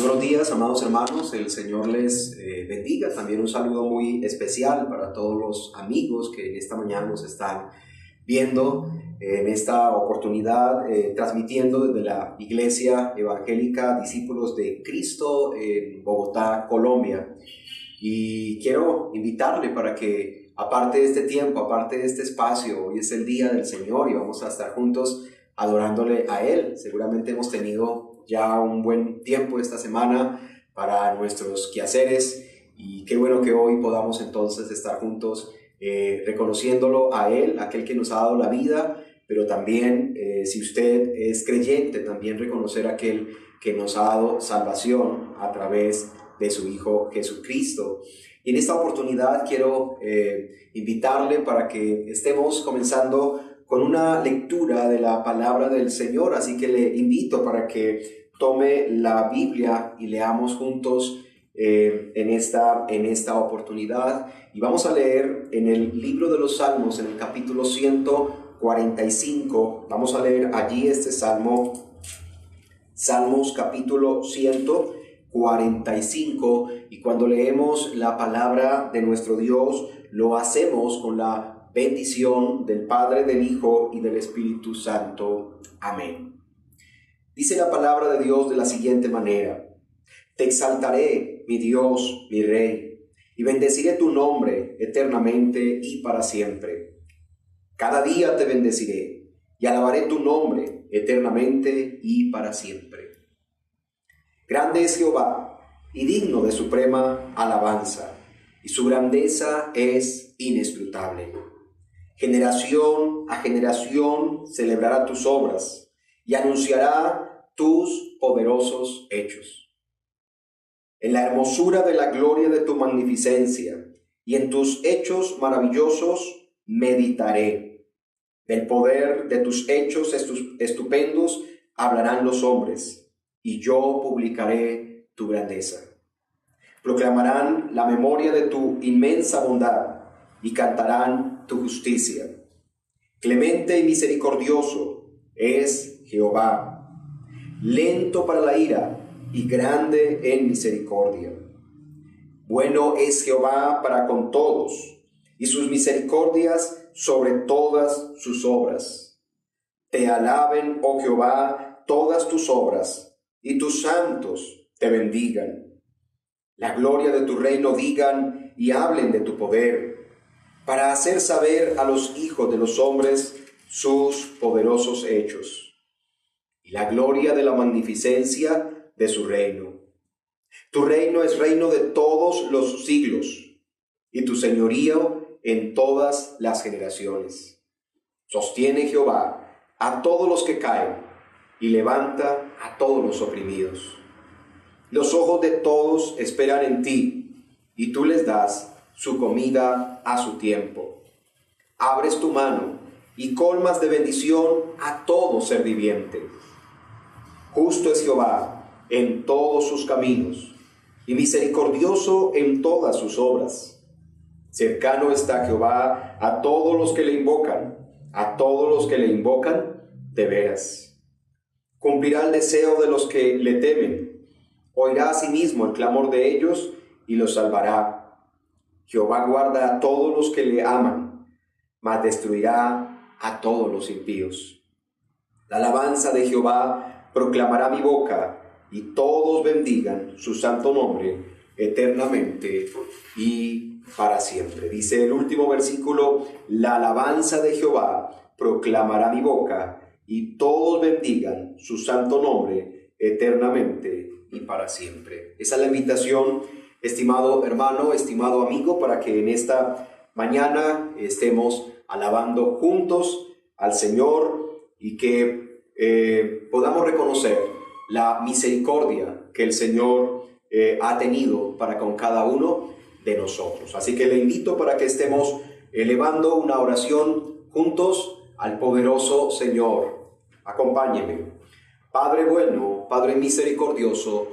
Buenos días, amados hermanos, el Señor les bendiga. También un saludo muy especial para todos los amigos que en esta mañana nos están viendo en esta oportunidad, transmitiendo desde la Iglesia Evangélica Discípulos de Cristo en Bogotá, Colombia. Y quiero invitarle para que, aparte de este tiempo, aparte de este espacio, hoy es el día del Señor y vamos a estar juntos adorándole a Él. Seguramente hemos tenido ya un buen tiempo esta semana para nuestros quehaceres y qué bueno que hoy podamos entonces estar juntos reconociéndolo a Él, aquel que nos ha dado la vida, pero también si usted es creyente, también reconocer a aquel que nos ha dado salvación a través de su Hijo Jesucristo. Y en esta oportunidad quiero invitarle para que estemos comenzando con una lectura de la palabra del Señor, así que le invito para que tome la Biblia y leamos juntos en esta oportunidad. Y vamos a leer en el libro de los Salmos, en el capítulo 145, vamos a leer allí este salmo, Salmos capítulo 145, y cuando leemos la palabra de nuestro Dios, lo hacemos con la bendición del Padre, del Hijo y del Espíritu Santo. Amén. Dice la palabra de Dios de la siguiente manera: Te exaltaré, mi Dios, mi Rey, y bendeciré tu nombre eternamente y para siempre. Cada día te bendeciré y alabaré tu nombre eternamente y para siempre. Grande es Jehová y digno de suprema alabanza, y su grandeza es inescrutable. Generación a generación celebrará tus obras y anunciará tus poderosos hechos. En la hermosura de la gloria de tu magnificencia y en tus hechos maravillosos meditaré. Del poder de tus hechos estupendos hablarán los hombres, y yo publicaré tu grandeza. Proclamarán la memoria de tu inmensa bondad y cantarán tu justicia. Clemente y misericordioso es Jehová, lento para la ira y grande en misericordia. Bueno es Jehová para con todos, y sus misericordias sobre todas sus obras. Te alaben, oh Jehová, todas tus obras, y tus santos te bendigan. La gloria de tu reino digan y hablen de tu poder, para hacer saber a los hijos de los hombres sus poderosos hechos, y la gloria de la magnificencia de su reino. Tu reino es reino de todos los siglos, y tu señorío en todas las generaciones. Sostiene Jehová a todos los que caen, y levanta a todos los oprimidos. Los ojos de todos esperan en ti, y tú les das su comida a su tiempo. Abres tu mano y colmas de bendición a todo ser viviente. Justo es Jehová en todos sus caminos, y misericordioso en todas sus obras. Cercano está Jehová a todos los que le invocan, a todos los que le invocan de veras. Cumplirá el deseo de los que le temen, oirá asimismo el clamor de ellos y los salvará. Jehová guarda a todos los que le aman, mas destruirá a todos los impíos. La alabanza de Jehová proclamará mi boca, y todos bendigan su santo nombre eternamente y para siempre. Dice el último versículo: la alabanza de Jehová proclamará mi boca, y todos bendigan su santo nombre eternamente y para siempre. Esa es la invitación, estimado hermano, estimado amigo, para que en esta mañana estemos alabando juntos al Señor y que podamos reconocer la misericordia que el Señor ha tenido para con cada uno de nosotros. Así que le invito para que estemos elevando una oración juntos al poderoso Señor. Acompáñeme. Padre bueno, Padre misericordioso,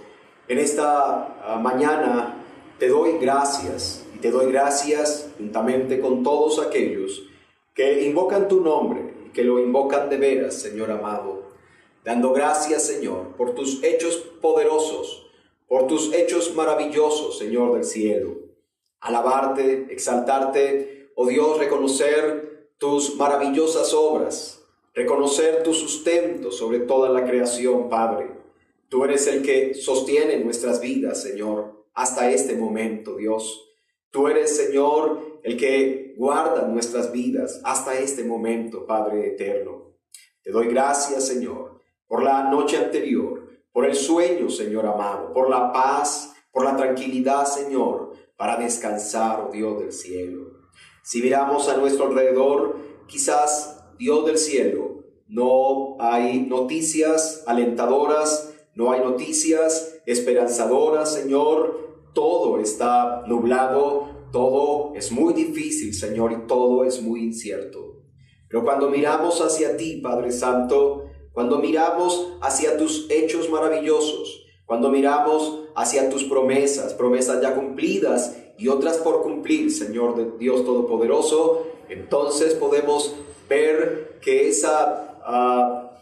en esta mañana te doy gracias, y te doy gracias juntamente con todos aquellos que invocan tu nombre y que lo invocan de veras, Señor amado, dando gracias, Señor, por tus hechos poderosos, por tus hechos maravillosos, Señor del cielo. Alabarte, exaltarte, oh Dios, reconocer tus maravillosas obras, reconocer tu sustento sobre toda la creación, Padre. Tú eres el que sostiene nuestras vidas, Señor, hasta este momento, Dios. Tú eres, Señor, el que guarda nuestras vidas hasta este momento, Padre eterno. Te doy gracias, Señor, por la noche anterior, por el sueño, Señor amado, por la paz, por la tranquilidad, Señor, para descansar, oh Dios del cielo. Si miramos a nuestro alrededor, quizás, Dios del cielo, no hay noticias alentadoras, no hay noticias esperanzadoras, Señor. Todo está nublado, todo es muy difícil, Señor, y todo es muy incierto. Pero cuando miramos hacia ti, Padre Santo, cuando miramos hacia tus hechos maravillosos, cuando miramos hacia tus promesas, promesas ya cumplidas y otras por cumplir, Señor de Dios Todopoderoso, entonces podemos ver que esa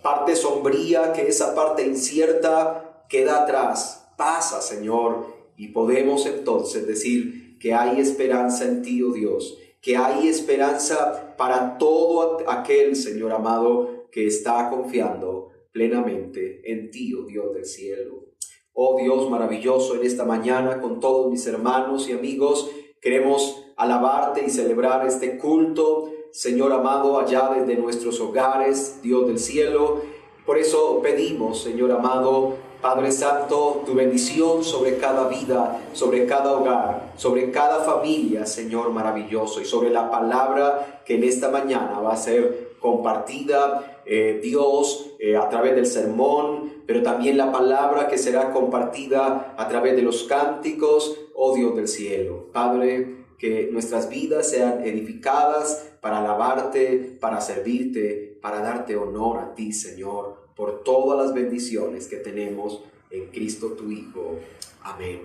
parte sombría, que esa parte incierta queda atrás, pasa, Señor, y podemos entonces decir que hay esperanza en ti, oh Dios, que hay esperanza para todo aquel, Señor amado, que está confiando plenamente en ti, oh Dios del cielo. Oh Dios maravilloso, en esta mañana con todos mis hermanos y amigos queremos alabarte y celebrar este culto, Señor amado, allá desde nuestros hogares, Dios del cielo. Por eso pedimos, Señor amado, Padre Santo, tu bendición sobre cada vida, sobre cada hogar, sobre cada familia, Señor maravilloso, y sobre la palabra que en esta mañana va a ser compartida, Dios, a través del sermón, pero también la palabra que será compartida a través de los cánticos, oh Dios del cielo. Padre, que nuestras vidas sean edificadas para alabarte, para servirte, para darte honor a ti, Señor, por todas las bendiciones que tenemos en Cristo tu Hijo. Amén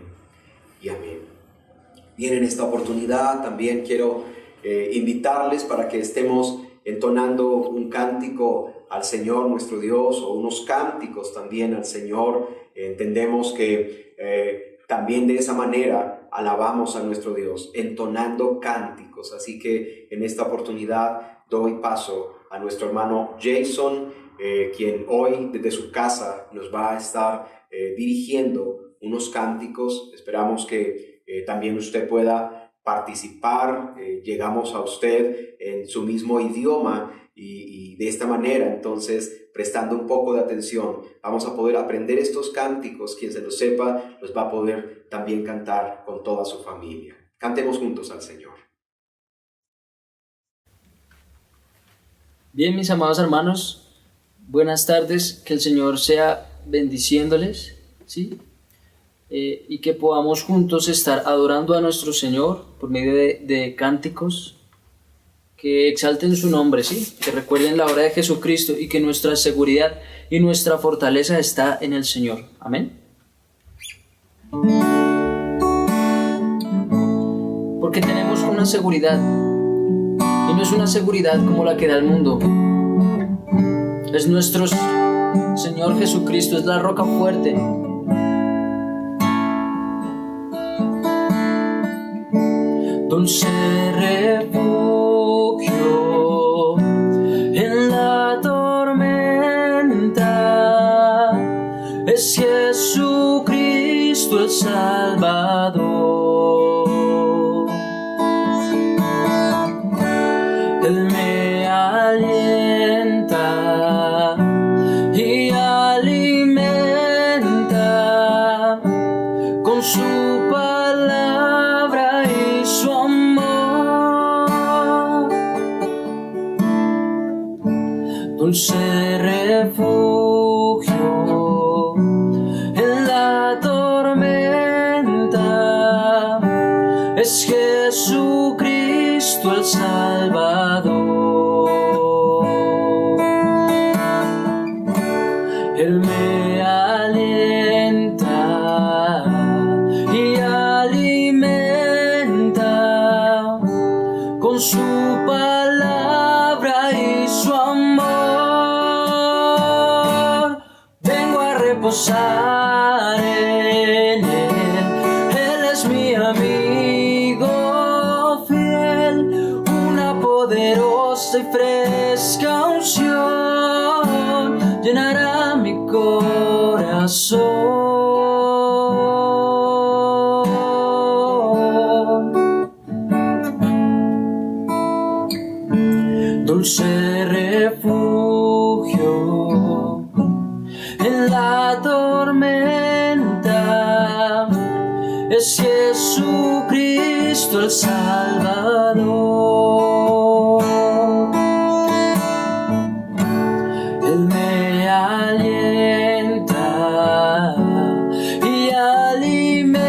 y amén. Bien, en esta oportunidad también quiero invitarles para que estemos entonando un cántico al Señor nuestro Dios, o unos cánticos también al Señor. Entendemos que también de esa manera alabamos a nuestro Dios, entonando cánticos. Así que en esta oportunidad doy paso a nuestro hermano Jason, quien hoy desde su casa nos va a estar dirigiendo unos cánticos. Esperamos que también usted pueda participar, llegamos a usted en su mismo idioma y de esta manera, entonces, prestando un poco de atención, vamos a poder aprender estos cánticos. Quien se los sepa, los va a poder también cantar con toda su familia. Cantemos juntos al Señor. Bien, mis amados hermanos, buenas tardes, que el Señor sea bendiciéndoles, ¿sí? Y que podamos juntos estar adorando a nuestro Señor por medio de cánticos, que exalten su nombre, ¿sí? Que recuerden la obra de Jesucristo y que nuestra seguridad y nuestra fortaleza está en el Señor. Amén. Porque tenemos una seguridad, y no es una seguridad como la que da el mundo. Es nuestro Señor Jesucristo, es la roca fuerte. Dulce refugio en la tormenta, es Jesucristo el Salvador. Él me alienta y alimenta con su palabra y su amor. Dulce refugio en la tormenta, es Jesucristo el Salvador. Él me alienta y alimenta con su palabra y su amor. Vengo a reposar en Él. Dulce refugio en la tormenta, es Jesucristo el Salvador. Él me alienta y alimenta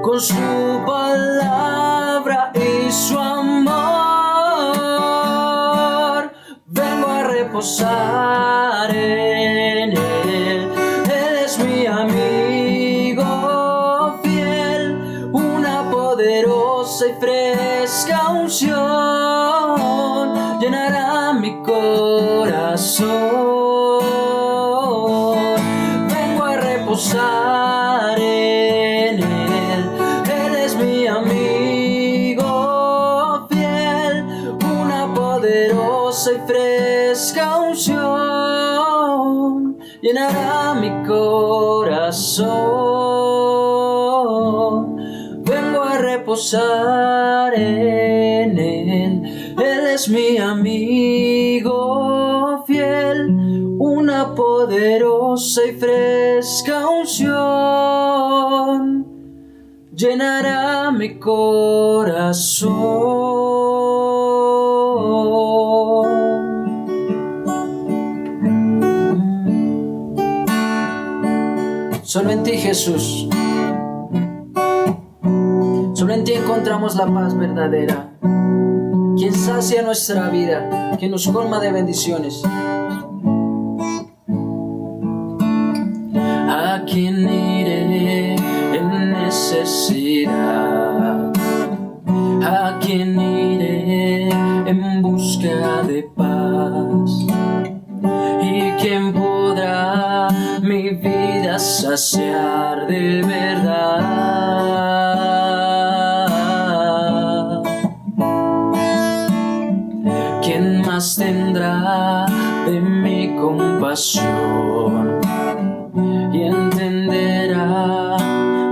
con su palabra y su amor. Vengo a reposar en Él. Él es mi amigo fiel, una poderosa y fresca unción llenará mi corazón. Vengo a reposar en Él. Él es mi amigo fiel, una poderosa y fresca unción llenará mi corazón. Vengo a reposar en Él. Él es mi amigo fiel, una poderosa y fresca unción llenará mi corazón. Solo en ti, Jesús, solo en ti encontramos la paz verdadera, quien sacia nuestra vida, quien nos colma de bendiciones. ¿A quién iré en necesidad? ¿A quién iré en busca de paz? ¿Y quién podrá mi vida saciar de verdad? ¿Quién más tendrá de mi compasión y entenderá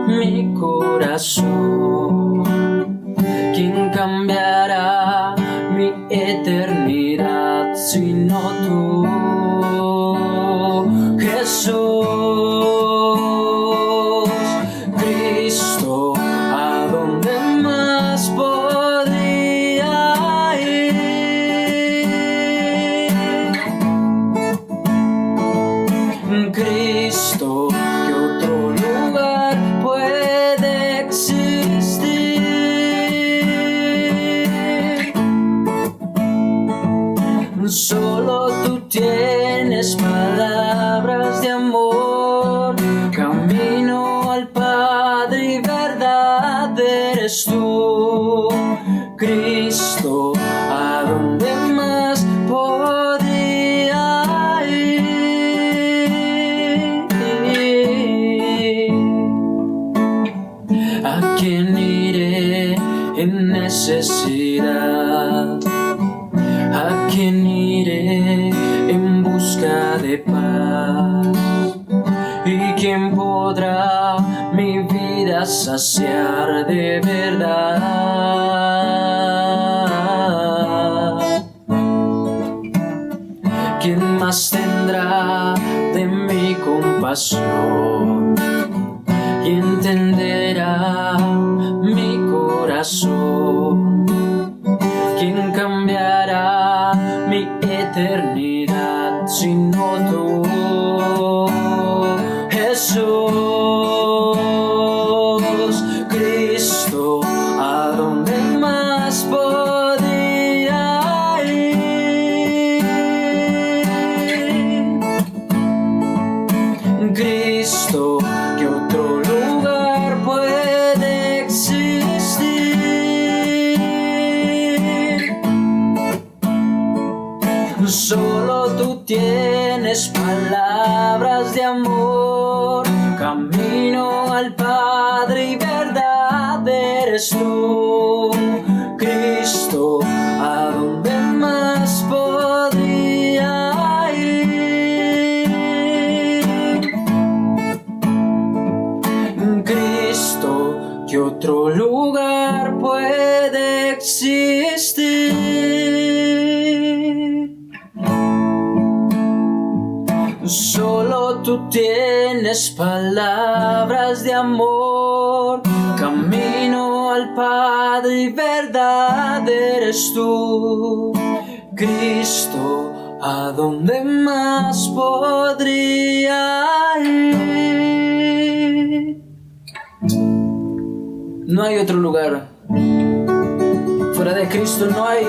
mi corazón? ¿Quién cambiará mi eternidad sino tú, Jesús, Cristo? ¿A dónde más podría ir? Cristo, ¿qué otro lugar puede existir? Solo tú tienes palabras de amor, camino al Padre y verdad eres tú, Cristo. ¿A dónde más podría ir? ¿A quién iré en necesidad? ¿A quién iré en busca de paz? ¿Y quién podrá mi vida saciar de verdad? ¿Quién más tendrá de mi compasión y entenderá mi corazón? ¿Quién cambiará mi eternidad sino tú, Jesús, Cristo? ¿A dónde más podría ir? Cristo, ¿qué otro lugar puede existir? Solo tú tienes palabras de amor, camino al Padre y verdad eres tú, Cristo. ¿A dónde más podría ir? otro lugar puede existir. Solo tú tienes palabras de amor, camino al Padre y verdad eres tú, Cristo. ¿A dónde más podría ir? No hay otro lugar. Fuera de Cristo no hay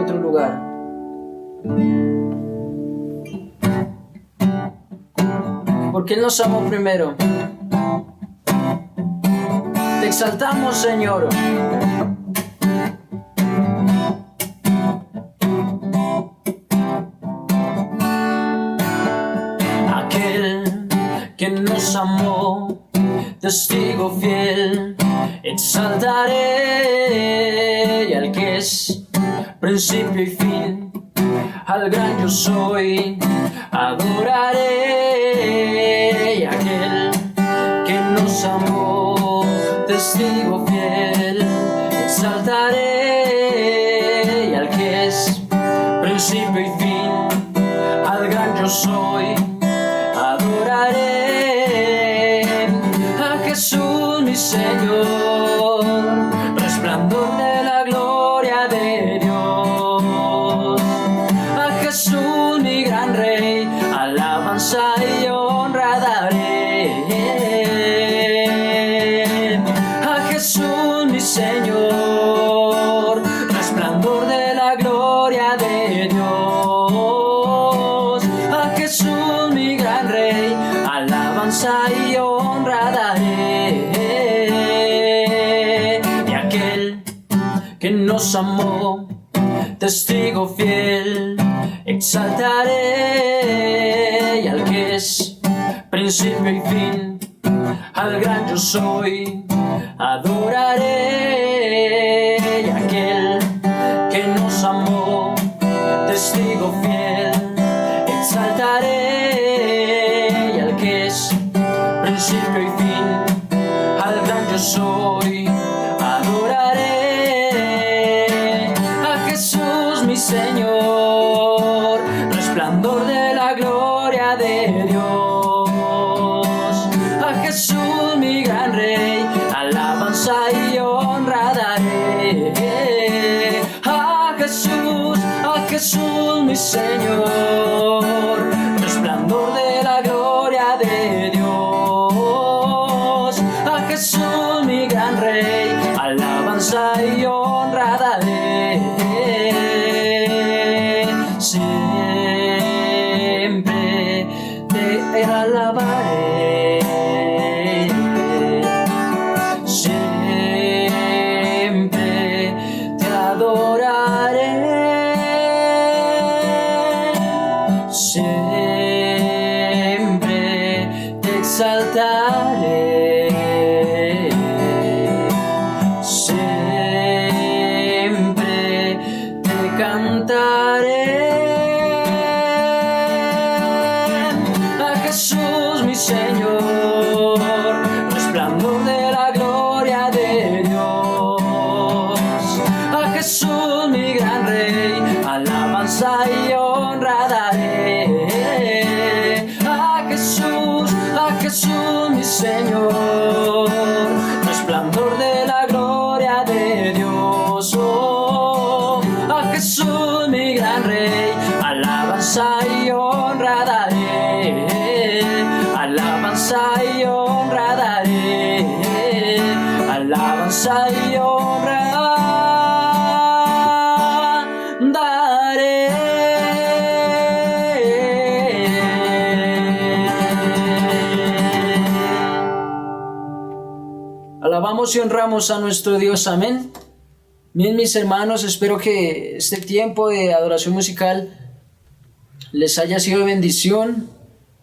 otro lugar. Porque Él nos amó primero. Te exaltamos, Señor. Aquel que nos amó, testigo fiel, exaltaré, y al que es principio y fin, al gran yo soy, adoraré. Y aquel que nos amó, testigo fiel, exaltaré, y al que es principio y fin, al gran yo soy, adoraré. A Jesús mi Señor, resplandor de la gloria de Dios. A Jesús mi gran Rey, alabanza y honra daré. A Jesús mi Señor, resplandor de la gloria de Dios. A Jesús mi gran Rey, alabanza y honra daré. Y aquel que nos amó, testigo fiel, exaltaré, y al que es principio y fin, al gran yo soy, adoraré. Y aquel que nos amó, testigo fiel, exaltaré, y al que es principio y fin, al gran yo soy, adoraré. A Jesús mi Señor, resplandor de la gloria de Dios. A Jesús mi gran Rey, alabanza y honra daré. A Jesús mi Señor, resplandor de la gloria de Dios. A Jesús mi gran Rey, alabanza y honra daré. Siempre te alabaré, siempre te adoraré, siempre te exaltaré, siempre te cantaré. A Jesús mi Señor, resplandor de la gloria de Dios. A Jesús mi gran Rey, alabanza y honra daré. A Jesús mi Señor, resplandor de la gloria de Dios. Oh, a Jesús mi gran Rey, alabanza y honra daré. Alabanza y honra daré. Alabanza y honra daré. Alabamos y honramos a nuestro Dios, amén. Bien, mis hermanos, espero que este tiempo de adoración musical les haya sido de bendición,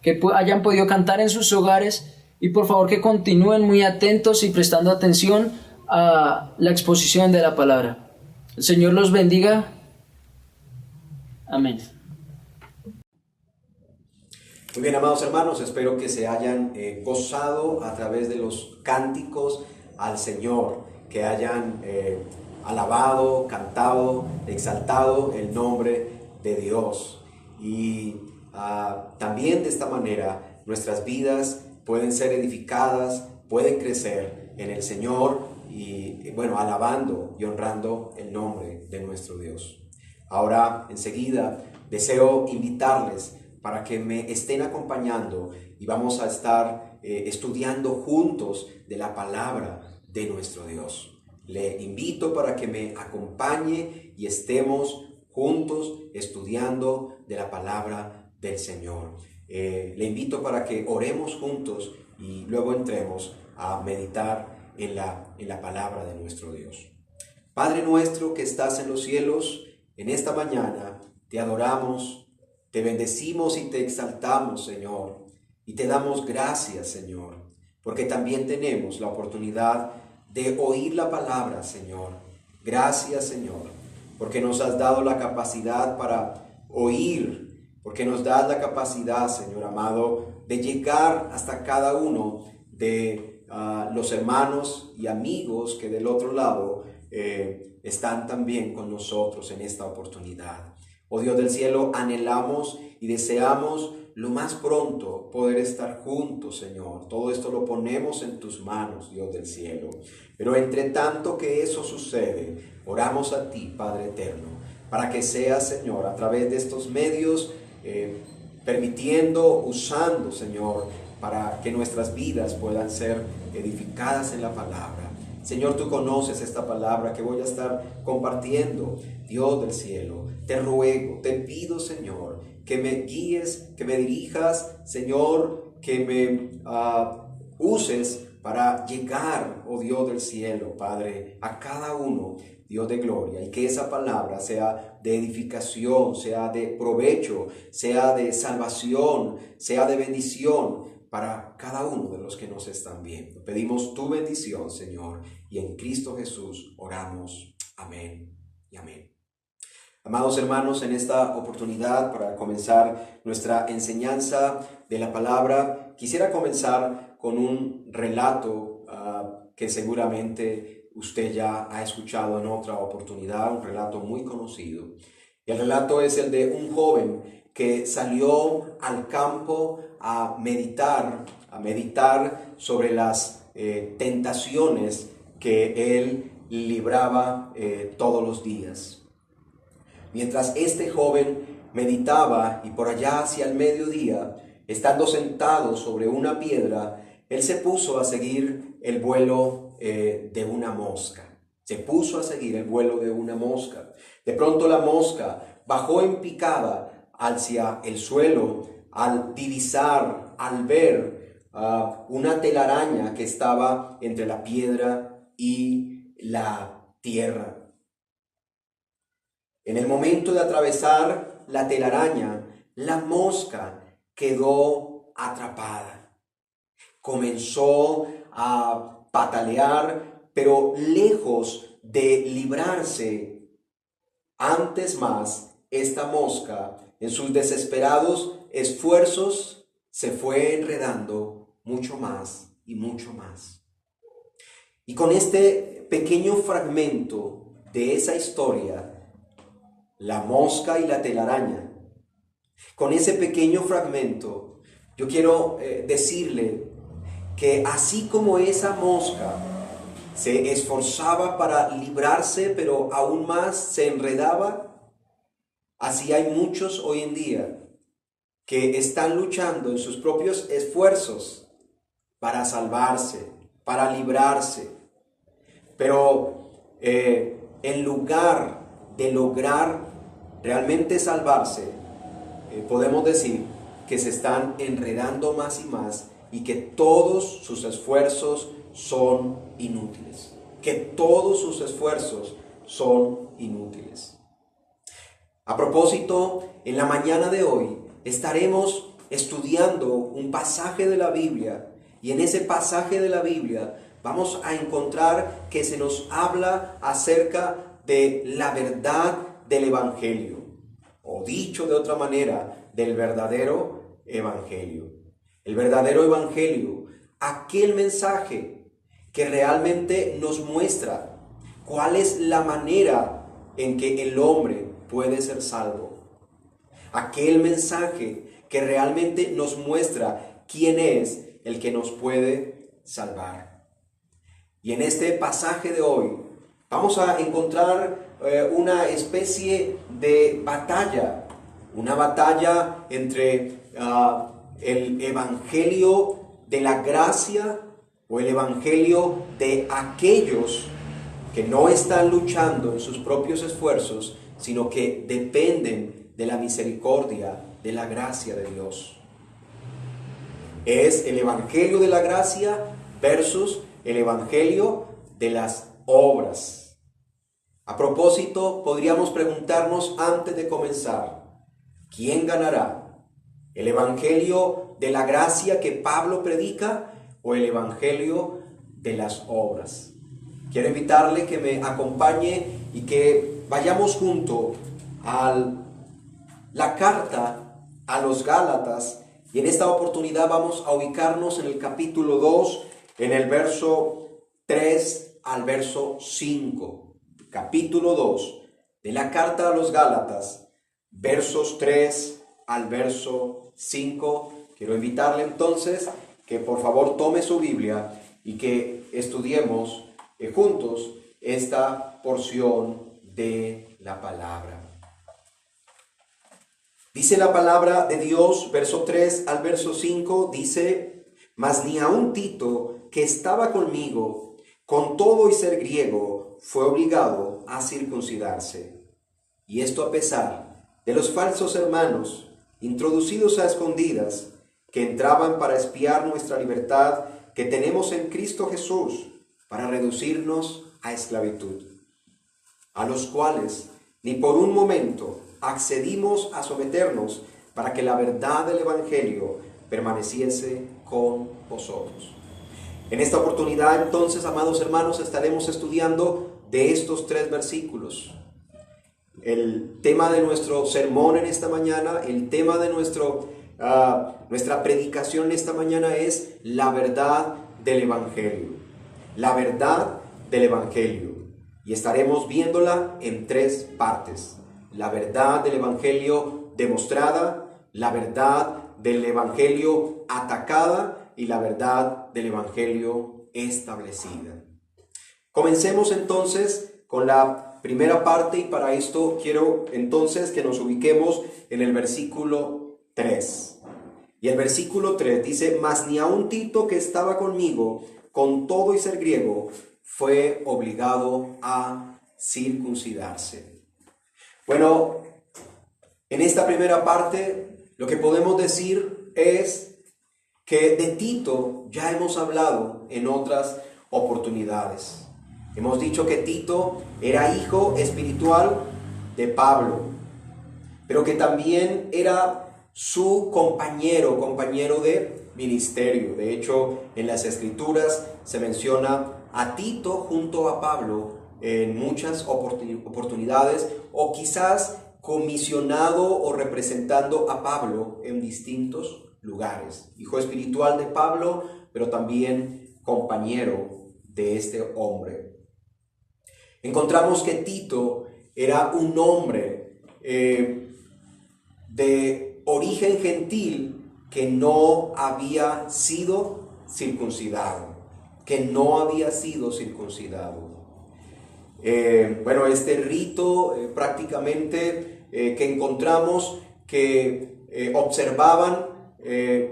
que hayan podido cantar en sus hogares, y por favor que continúen muy atentos y prestando atención a la exposición de la palabra. El Señor los bendiga. Amén. Muy bien, amados hermanos, espero que se hayan gozado a través de los cánticos al Señor, que hayan alabado, cantado, exaltado el nombre de Dios. Y también de esta manera nuestras vidas pueden ser edificadas, pueden crecer en el Señor y alabando y honrando el nombre de nuestro Dios. Ahora, enseguida, deseo invitarles para que me estén acompañando y vamos a estar estudiando juntos de la palabra de nuestro Dios. Le invito para que me acompañe y estemos juntos estudiando de la palabra del Señor. Le invito para que oremos juntos y luego entremos a meditar en la palabra de nuestro Dios. Padre nuestro que estás en los cielos, en esta mañana te adoramos, te bendecimos y te exaltamos, Señor, y te damos gracias, Señor, porque también tenemos la oportunidad de oír la palabra, Señor. Gracias, Señor, porque nos has dado la capacidad para oír, porque nos das la capacidad, Señor amado, de llegar hasta cada uno de los hermanos y amigos que del otro lado están también con nosotros en esta oportunidad. Oh Dios del cielo, anhelamos y deseamos lo más pronto poder estar juntos, Señor. Todo esto lo ponemos en tus manos, Dios del cielo. Pero entre tanto que eso sucede, oramos a ti, Padre eterno, para que seas, Señor, a través de estos medios, permitiendo, usando, Señor, para que nuestras vidas puedan ser edificadas en la palabra. Señor, tú conoces esta palabra que voy a estar compartiendo. Dios del cielo, te ruego, te pido, Señor, que me guíes, que me dirijas, Señor, que me uses para llegar, oh Dios del cielo, Padre, a cada uno, Dios de gloria, y que esa palabra sea de edificación, sea de provecho, sea de salvación, sea de bendición para cada uno de los que nos están viendo. Pedimos tu bendición, Señor, y en Cristo Jesús oramos. Amén y amén. Amados hermanos, en esta oportunidad para comenzar nuestra enseñanza de la palabra, quisiera comenzar con un relato que seguramente usted ya ha escuchado en otra oportunidad, un relato muy conocido. Y el relato es el de un joven que salió al campo a meditar sobre las tentaciones que él libraba todos los días. Mientras este joven meditaba y por allá hacia el mediodía, estando sentado sobre una piedra, él se puso a seguir el vuelo de una mosca. Se puso a seguir el vuelo de una mosca. De pronto la mosca bajó en picada hacia el suelo al divisar, al ver una telaraña que estaba entre la piedra y la tierra. En el momento de atravesar la telaraña, la mosca quedó atrapada. Comenzó a patalear, pero lejos de librarse, antes más, esta mosca, en sus desesperados esfuerzos, se fue enredando mucho más y mucho más. Y con este pequeño fragmento de esa historia, la mosca y la telaraña, con ese pequeño fragmento, yo quiero decirle que así como esa mosca se esforzaba para librarse, pero aún más se enredaba, así hay muchos hoy en día que están luchando en sus propios esfuerzos para salvarse, para librarse. Pero en lugar de lograr realmente salvarse, podemos decir que se están enredando más y más y que todos sus esfuerzos son inútiles. Que todos sus esfuerzos son inútiles. A propósito, en la mañana de hoy estaremos estudiando un pasaje de la Biblia y en ese pasaje de la Biblia vamos a encontrar que se nos habla acerca de la verdad del Evangelio, o dicho de otra manera, del verdadero Evangelio. El verdadero Evangelio, aquel mensaje que realmente nos muestra cuál es la manera en que el hombre puede ser salvo. Aquel mensaje que realmente nos muestra quién es el que nos puede salvar. Y en este pasaje de hoy vamos a encontrar una especie de batalla, una batalla entre el evangelio de la gracia o el evangelio de aquellos que no están luchando en sus propios esfuerzos, sino que dependen de la misericordia, de la gracia de Dios. Es el evangelio de la gracia versus el evangelio de las obras. A propósito, podríamos preguntarnos antes de comenzar, ¿quién ganará? ¿El evangelio de la gracia que Pablo predica o el evangelio de las obras? Quiero invitarle que me acompañe y que vayamos juntos a la carta a los Gálatas, y en esta oportunidad vamos a ubicarnos en el capítulo 2, en el verso 3 al verso 5. Capítulo 2 de la carta a los Gálatas, versos 3 al verso 5. Quiero invitarle entonces que por favor tome su Biblia y que estudiemos juntos esta porción de la palabra. Dice la palabra de Dios, verso 3 al verso 5, dice: Mas ni aun Tito, que estaba conmigo, con todo y ser griego, fue obligado a circuncidarse. Y esto a pesar de los falsos hermanos, introducidos a escondidas, que entraban para espiar nuestra libertad que tenemos en Cristo Jesús, para reducirnos a esclavitud, a los cuales ni por un momento accedimos a someternos para que la verdad del Evangelio permaneciese con vosotros. En esta oportunidad, entonces, amados hermanos, estaremos estudiando de estos 3 versículos. El tema de nuestro sermón en esta mañana, el tema de nuestra predicación en esta mañana es la verdad del Evangelio. La verdad del Evangelio. Y estaremos viéndola en 3 partes. La verdad del Evangelio demostrada, la verdad del Evangelio atacada y la verdad del Evangelio establecida. Comencemos entonces con la primera parte, y para esto quiero entonces que nos ubiquemos en el versículo 3. Y el versículo 3 dice: Mas ni aun Tito, que estaba conmigo, con todo y ser griego, fue obligado a circuncidarse. Bueno, en esta primera parte lo que podemos decir es que de Tito ya hemos hablado en otras oportunidades. Hemos dicho que Tito era hijo espiritual de Pablo, pero que también era su compañero de ministerio. De hecho, en las Escrituras se menciona a Tito junto a Pablo en muchas oportunidades, o quizás comisionado o representando a Pablo en distintos lugares. Hijo espiritual de Pablo, pero también compañero de este hombre. Encontramos que Tito era un hombre de origen gentil que no había sido circuncidado. Este rito prácticamente que encontramos que observaban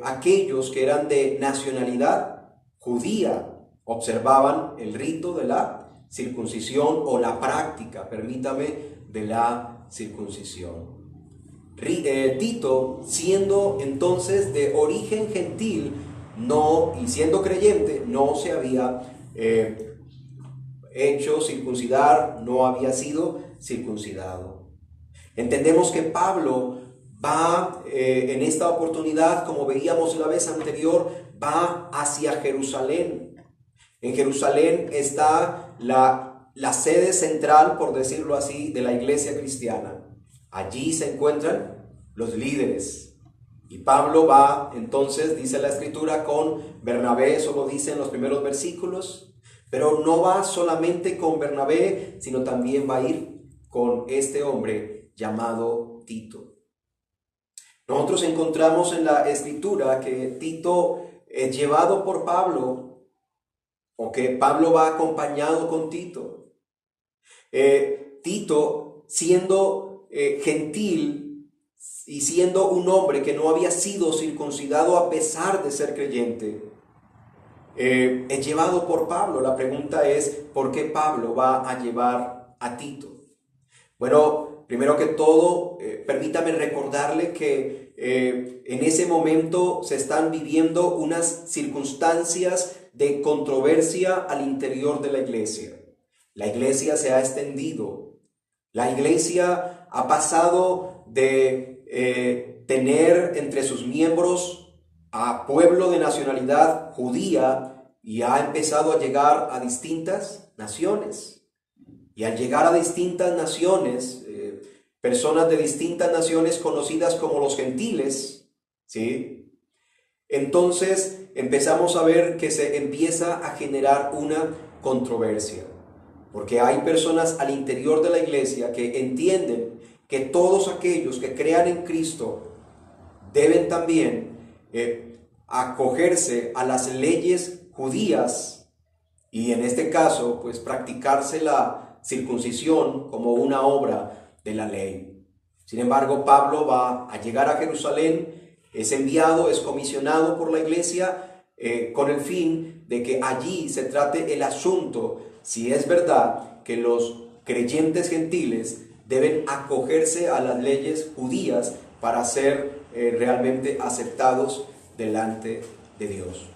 aquellos que eran de nacionalidad judía, observaban el rito de la circuncisión o la práctica, permítame, de la circuncisión. Tito, siendo entonces de origen gentil, y siendo creyente, no se había hecho circuncidar, no había sido circuncidado. Entendemos que Pablo va en esta oportunidad, como veíamos la vez anterior, va hacia Jerusalén. En Jerusalén está la sede central, por decirlo así, de la iglesia cristiana. Allí se encuentran los líderes. Y Pablo va, entonces, dice la Escritura, con Bernabé, eso lo dice en los primeros versículos, Pero no va solamente con Bernabé, sino también va a ir con este hombre llamado Tito. Nosotros encontramos en la Escritura que Tito es llevado por Pablo, o que Pablo va acompañado con Tito. Tito, siendo gentil y siendo un hombre que no había sido circuncidado a pesar de ser creyente, es llevado por Pablo. La pregunta es, ¿por qué Pablo va a llevar a Tito? Bueno, primero que todo, permítame recordarle que en ese momento se están viviendo unas circunstancias de controversia al interior de la iglesia. La iglesia se ha extendido. La iglesia ha pasado de tener entre sus miembros a pueblo de nacionalidad judía y ha empezado a llegar a distintas naciones. Y al llegar a distintas naciones, personas de distintas naciones conocidas como los gentiles, ¿sí? Entonces empezamos a ver que se empieza a generar una controversia. Porque hay personas al interior de la iglesia que entienden que todos aquellos que crean en Cristo deben también acogerse a las leyes judías y en este caso pues practicarse la circuncisión como una obra de la ley. Sin embargo, Pablo va a llegar a Jerusalén, es enviado, es comisionado por la iglesia con el fin de que allí se trate el asunto, si es verdad que los creyentes gentiles deben acogerse a las leyes judías para ser realmente aceptados delante de Dios.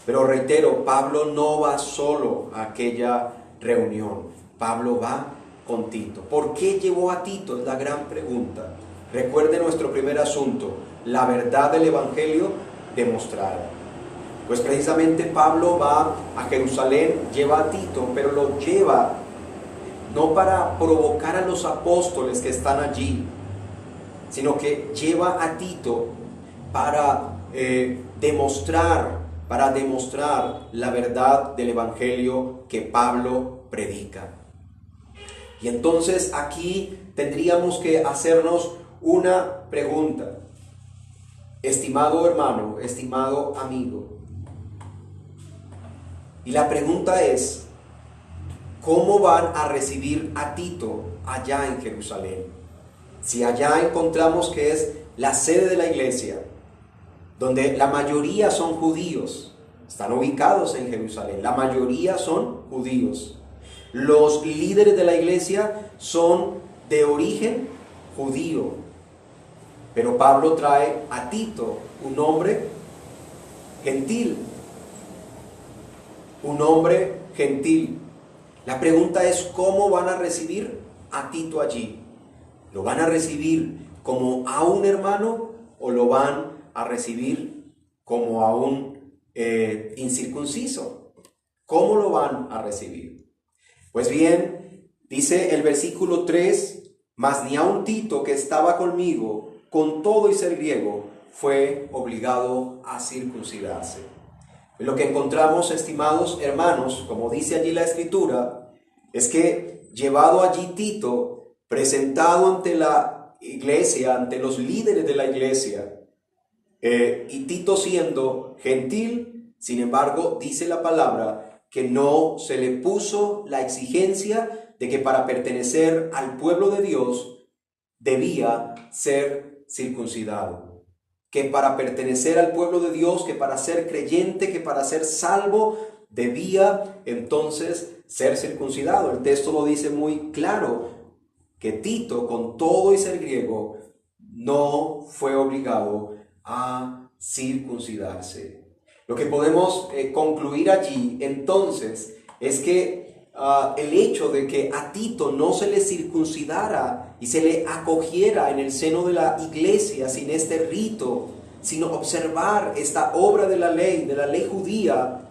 Pero reitero, Pablo no va solo a aquella reunión, Pablo va con Tito. ¿Por qué llevó a Tito? Es la gran pregunta. Recuerde nuestro primer asunto, la verdad del Evangelio demostrada. Pues precisamente Pablo va a Jerusalén, lleva a Tito, pero lo lleva no para provocar a los apóstoles que están allí, sino que lleva a Tito para demostrar la verdad del Evangelio que Pablo predica. Y entonces aquí tendríamos que hacernos una pregunta. Estimado hermano, estimado amigo. Y la pregunta es, ¿cómo van a recibir a Tito allá en Jerusalén? Si allá encontramos que es la sede de la iglesia, donde la mayoría son judíos, están ubicados en Jerusalén, la mayoría son judíos. Los líderes de la iglesia son de origen judío, pero Pablo trae a Tito, un hombre gentil, un hombre gentil. La pregunta es, ¿cómo van a recibir a Tito allí? ¿Lo van a recibir como a un hermano o lo van a recibir como a un incircunciso? ¿Cómo lo van a recibir? Pues bien, dice el versículo 3, mas ni aun Tito, que estaba conmigo, con todo y ser griego, fue obligado a circuncidarse. Lo que encontramos, estimados hermanos, como dice allí la Escritura, es que llevado allí Tito, presentado ante la iglesia, ante los líderes de la iglesia, y Tito siendo gentil, sin embargo, dice la palabra que no se le puso la exigencia de que para pertenecer al pueblo de Dios debía ser circuncidado. Que para pertenecer al pueblo de Dios, que para ser creyente, que para ser salvo, debía entonces ser circuncidado. El texto lo dice muy claro, que Tito, con todo y ser griego, no fue obligado a circuncidarse. Lo que podemos concluir allí entonces es que el hecho de que a Tito no se le circuncidara y se le acogiera en el seno de la iglesia sin este rito, sino observar esta obra de la ley judía,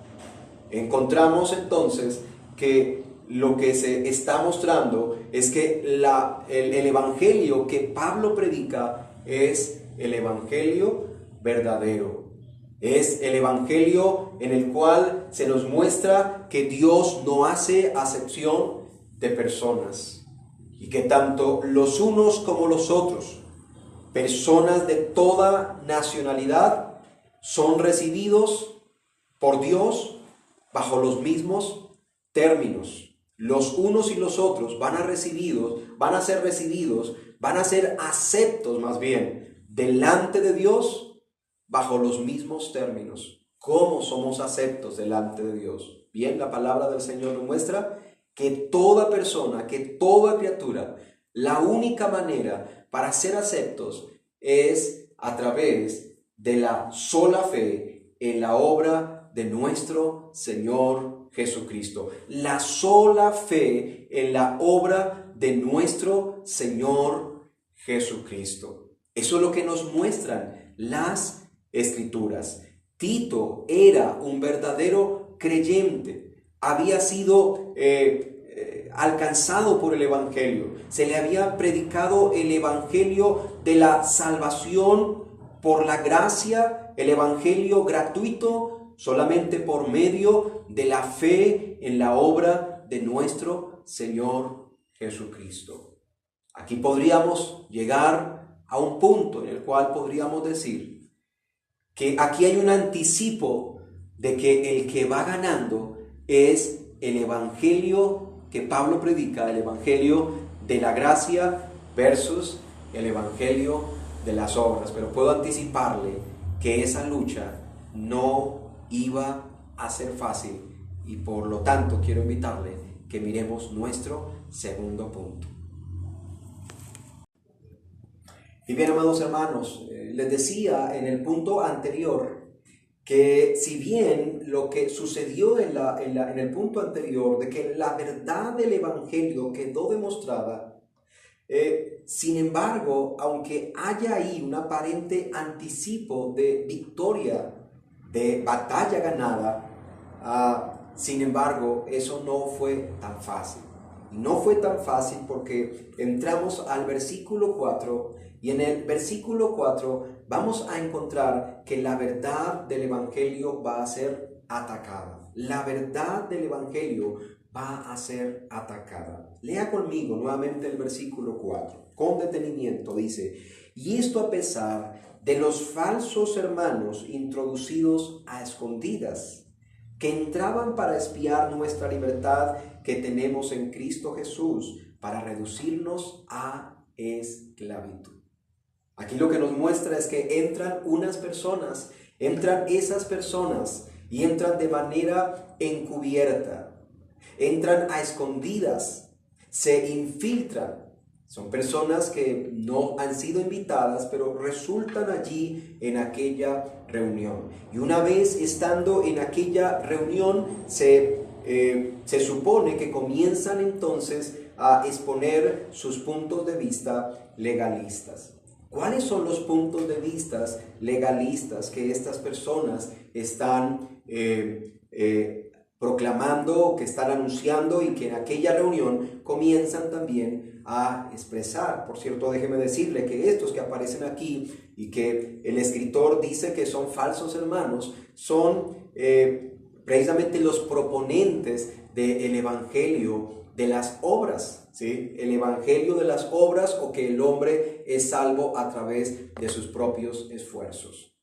encontramos entonces que lo que se está mostrando es que el evangelio que Pablo predica es el evangelio verdadero. Es el evangelio en el cual se nos muestra que Dios no hace acepción de personas y que tanto los unos como los otros, personas de toda nacionalidad, son recibidos por Dios bajo los mismos términos. Los unos y los otros van a ser aceptos más bien delante de Dios bajo los mismos términos. ¿Cómo somos aceptos delante de Dios? Bien, la palabra del Señor nos muestra que toda persona, que toda criatura, la única manera para ser aceptos es a través de la sola fe en la obra de nuestro Señor Jesucristo. La sola fe en la obra de nuestro Señor Jesucristo. Eso es lo que nos muestran las Escrituras. Tito era un verdadero creyente. Había sido alcanzado por el Evangelio. Se le había predicado el Evangelio de la salvación por la gracia, el Evangelio gratuito solamente por medio de la fe en la obra de nuestro Señor Jesucristo. Aquí podríamos llegar a un punto en el cual podríamos decir que aquí hay un anticipo de que el que va ganando es el evangelio que Pablo predica, el evangelio de la gracia versus el evangelio de las obras. Pero puedo anticiparle que esa lucha no iba a ser fácil y por lo tanto quiero invitarle que miremos nuestro segundo punto. Y bien, amados hermanos, les decía en el punto anterior que si bien lo que sucedió en el punto anterior de que la verdad del Evangelio quedó demostrada, sin embargo, aunque haya ahí un aparente anticipo de victoria, de batalla ganada, sin embargo, eso no fue tan fácil. Y no fue tan fácil porque entramos al versículo 4 y en el versículo 4 vamos a encontrar que la verdad del Evangelio va a ser atacada. La verdad del Evangelio va a ser atacada. Lea conmigo nuevamente el versículo 4. Con detenimiento dice: y esto a pesar de los falsos hermanos introducidos a escondidas, que entraban para espiar nuestra libertad que tenemos en Cristo Jesús, para reducirnos a esclavitud. Aquí lo que nos muestra es que entran esas personas y entran de manera encubierta, entran a escondidas, se infiltran. Son personas que no han sido invitadas, pero resultan allí en aquella reunión. Y una vez estando en aquella reunión, se supone que comienzan entonces a exponer sus puntos de vista legalistas. ¿Cuáles son los puntos de vista legalistas que estas personas están proclamando, que están anunciando y que en aquella reunión comienzan también a expresar? Por cierto, déjeme decirle que estos que aparecen aquí y que el escritor dice que son falsos hermanos, son precisamente los proponentes del evangelio de las obras, ¿sí? El evangelio de las obras, o que el hombre es salvo a través de sus propios esfuerzos.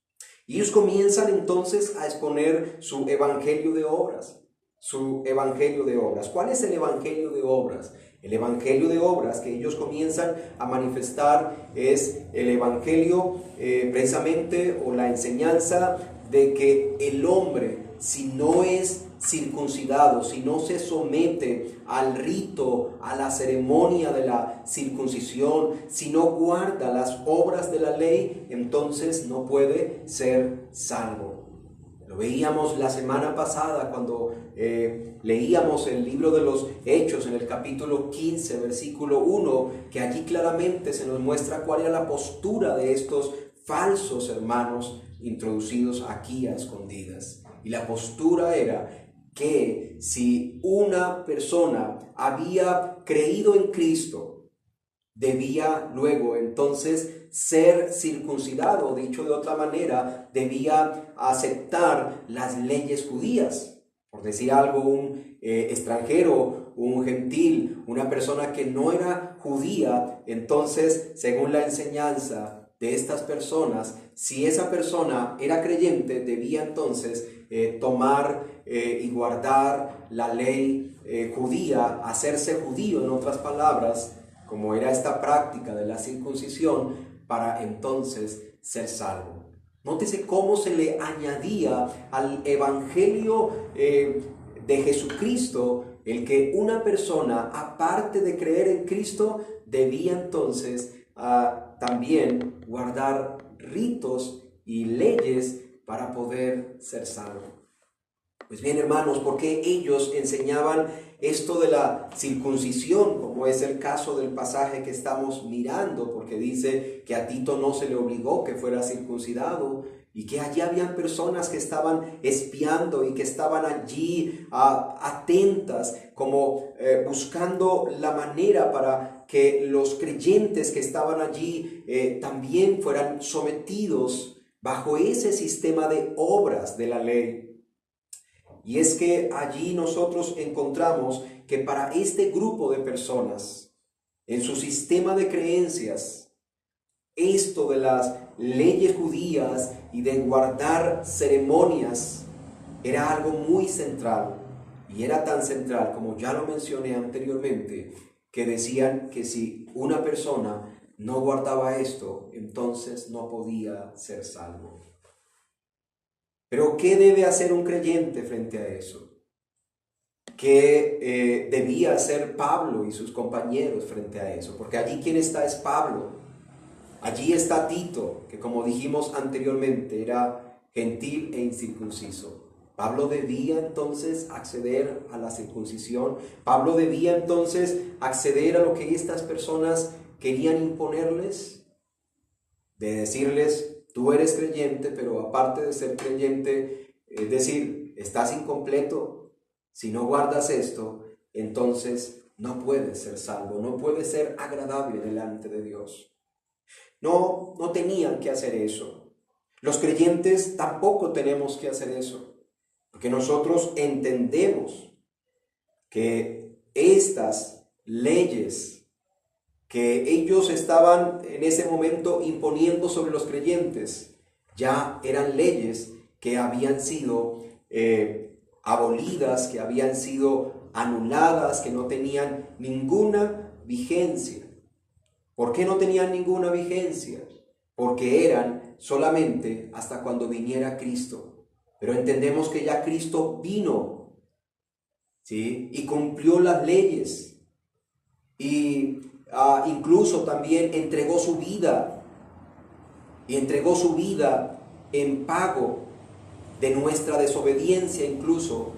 Y ellos comienzan entonces a exponer su evangelio de obras. ¿Cuál es el evangelio de obras? El evangelio de obras que ellos comienzan a manifestar es el evangelio precisamente, o la enseñanza de que el hombre, si no es circuncidado, si no se somete al rito, a la ceremonia de la circuncisión, si no guarda las obras de la ley, entonces no puede ser salvo. Lo veíamos la semana pasada cuando leíamos el libro de los Hechos en el capítulo 15, versículo 1, que allí claramente se nos muestra cuál era la postura de estos falsos hermanos introducidos aquí a escondidas. Y la postura era que si una persona había creído en Cristo, debía luego entonces ser circuncidado. Dicho de otra manera, debía aceptar las leyes judías. Por decir algo, un extranjero, un gentil, una persona que no era judía, entonces, según la enseñanza de estas personas, si esa persona era creyente, debía entonces tomar y guardar la ley judía, hacerse judío, en otras palabras, como era esta práctica de la circuncisión, para entonces ser salvo. Nótese cómo se le añadía al evangelio de Jesucristo el que una persona, aparte de creer en Cristo, debía entonces también guardar ritos y leyes para poder ser salvo. Pues bien, hermanos, ¿por qué ellos enseñaban esto de la circuncisión? Como es el caso del pasaje que estamos mirando, porque dice que a Tito no se le obligó que fuera circuncidado y que allí habían personas que estaban espiando y que estaban allí atentas, como buscando la manera para que los creyentes que estaban allí también fueran sometidos bajo ese sistema de obras de la ley. Y es que allí nosotros encontramos que para este grupo de personas, en su sistema de creencias, esto de las leyes judías y de guardar ceremonias era algo muy central. Y era tan central, como ya lo mencioné anteriormente, que decían que si una persona no guardaba esto, entonces no podía ser salvo. Pero ¿qué debe hacer un creyente frente a eso? ¿Qué debía hacer Pablo y sus compañeros frente a eso? Porque allí quien está es Pablo. Allí está Tito, que como dijimos anteriormente era gentil e incircunciso. Pablo debía entonces acceder a la circuncisión. Pablo debía entonces acceder a lo que estas personas querían imponerles, de decirles: tú eres creyente, pero aparte de ser creyente, es decir, estás incompleto. Si no guardas esto, entonces no puedes ser salvo, no puedes ser agradable delante de Dios. No tenían que hacer eso. Los creyentes tampoco tenemos que hacer eso, porque nosotros entendemos que estas leyes que ellos estaban en ese momento imponiendo sobre los creyentes, ya eran leyes que habían sido abolidas, que habían sido anuladas, que no tenían ninguna vigencia. ¿Por qué no tenían ninguna vigencia? Porque eran solamente hasta cuando viniera Cristo. Pero entendemos que ya Cristo vino, ¿sí? Y cumplió las leyes. Y incluso también entregó su vida. Y entregó su vida en pago de nuestra desobediencia incluso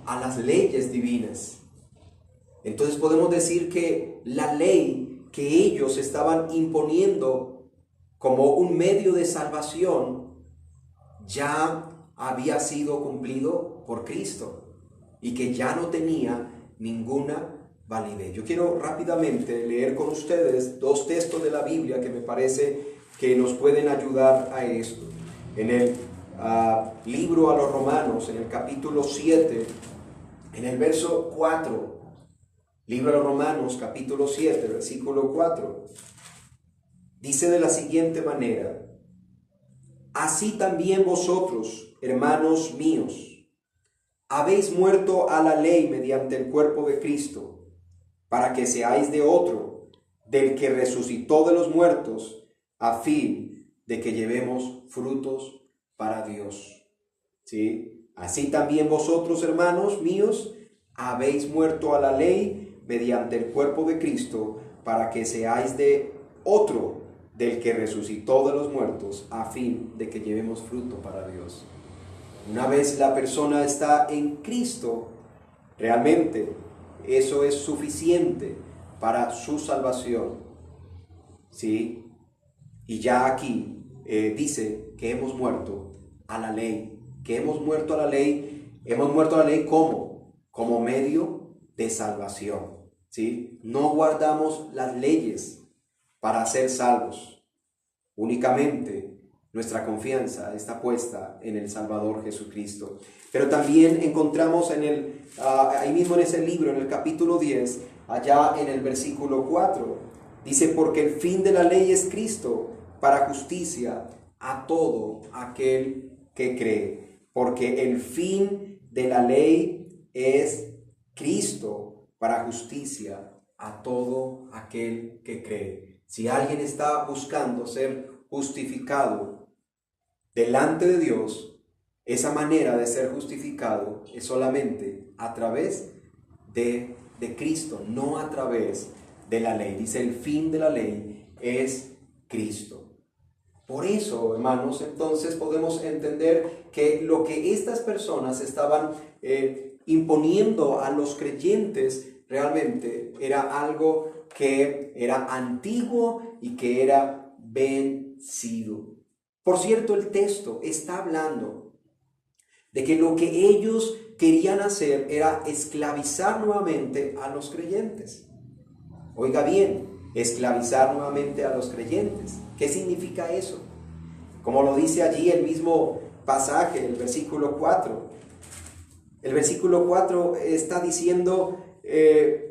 a las leyes divinas. Entonces podemos decir que la ley que ellos estaban imponiendo como un medio de salvación ya había sido cumplido por Cristo y que ya no tenía ninguna validez. Yo quiero rápidamente leer con ustedes dos textos de la Biblia que me parece que nos pueden ayudar a esto. En el libro a los Romanos, en el capítulo 7, en el verso 4, libro a los Romanos, capítulo 7, versículo 4, dice de la siguiente manera: así también vosotros, hermanos míos, habéis muerto a la ley mediante el cuerpo de Cristo, para que seáis de otro, del que resucitó de los muertos, a fin de que llevemos frutos para Dios. ¿Sí? Así también vosotros, hermanos míos, habéis muerto a la ley mediante el cuerpo de Cristo, para que seáis de otro, del que resucitó de los muertos, a fin de que llevemos fruto para Dios. Una vez la persona está en Cristo, realmente eso es suficiente para su salvación. ¿Sí? Y ya aquí dice que hemos muerto a la ley. Que hemos muerto a la ley. Hemos muerto a la ley ¿cómo? Como medio de salvación. ¿Sí? No guardamos las leyes para ser salvos. Únicamente nuestra confianza está puesta en el Salvador Jesucristo. Pero también encontramos ahí mismo en ese libro, en el capítulo 10, allá en el versículo 4, dice: porque el fin de la ley es Cristo para justicia a todo aquel que cree. Porque el fin de la ley es Cristo para justicia a todo aquel que cree. Si alguien está buscando ser justificado delante de Dios, esa manera de ser justificado es solamente a través de Cristo, no a través de la ley. Dice: el fin de la ley es Cristo. Por eso, hermanos, entonces podemos entender que lo que estas personas estaban imponiendo a los creyentes realmente era algo que era antiguo y que era vencido. Por cierto, el texto está hablando de que lo que ellos querían hacer era esclavizar nuevamente a los creyentes. Oiga bien, esclavizar nuevamente a los creyentes. ¿Qué significa eso? Como lo dice allí el mismo pasaje, el versículo 4. El versículo 4 está diciendo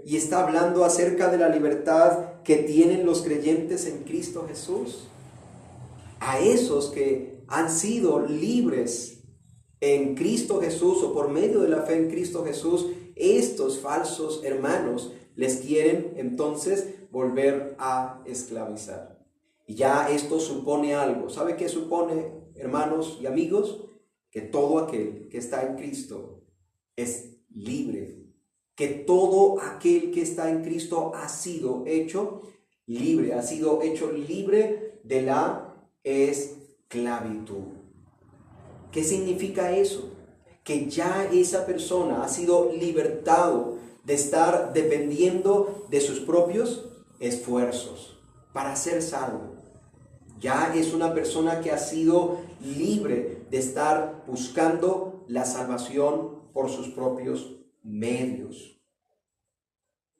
y está hablando acerca de la libertad que tienen los creyentes en Cristo Jesús. A esos que han sido libres en Cristo Jesús o por medio de la fe en Cristo Jesús, estos falsos hermanos les quieren entonces volver a esclavizar. Y ya esto supone algo. ¿Sabe qué supone, hermanos y amigos? Que todo aquel que está en Cristo es libre. Que todo aquel que está en Cristo ha sido hecho libre. Ha sido hecho libre de la esclavitud. ¿Qué significa eso? Que ya esa persona ha sido libertado de estar dependiendo de sus propios esfuerzos para ser salvo. Ya es una persona que ha sido libre de estar buscando la salvación por sus propios medios.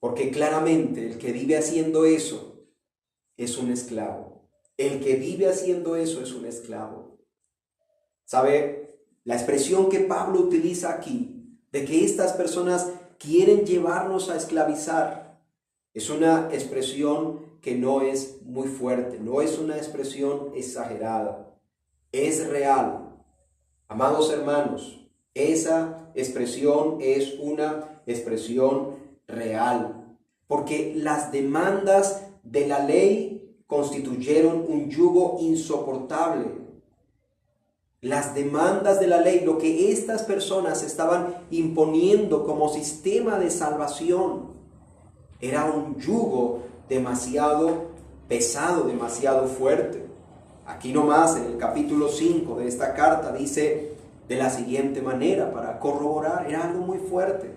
Porque claramente el que vive haciendo eso es un esclavo. El que vive haciendo eso es un esclavo. ¿Sabe? La expresión que Pablo utiliza aquí, de que estas personas quieren llevarnos a esclavizar, es una expresión que no es muy fuerte, no es una expresión exagerada, es real. Amados hermanos, esa expresión es una expresión real, porque las demandas de la ley constituyeron un yugo insoportable. Las demandas de la ley, lo que estas personas estaban imponiendo como sistema de salvación, era un yugo demasiado pesado, demasiado fuerte. Aquí nomás en el capítulo 5 de esta carta dice de la siguiente manera, para corroborar, era algo muy fuerte.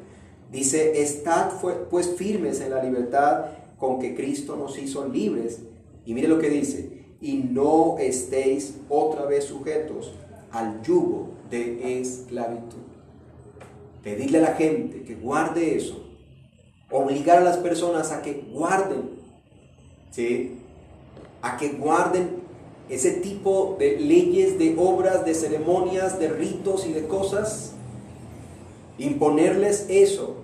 Dice: estad pues firmes en la libertad con que Cristo nos hizo libres. Y mire lo que dice: y no estéis otra vez sujetos al yugo de esclavitud. Pedirle a la gente que guarde eso, obligar a las personas a que guarden, ¿sí?, a que guarden ese tipo de leyes, de obras, de ceremonias, de ritos y de cosas. Imponerles eso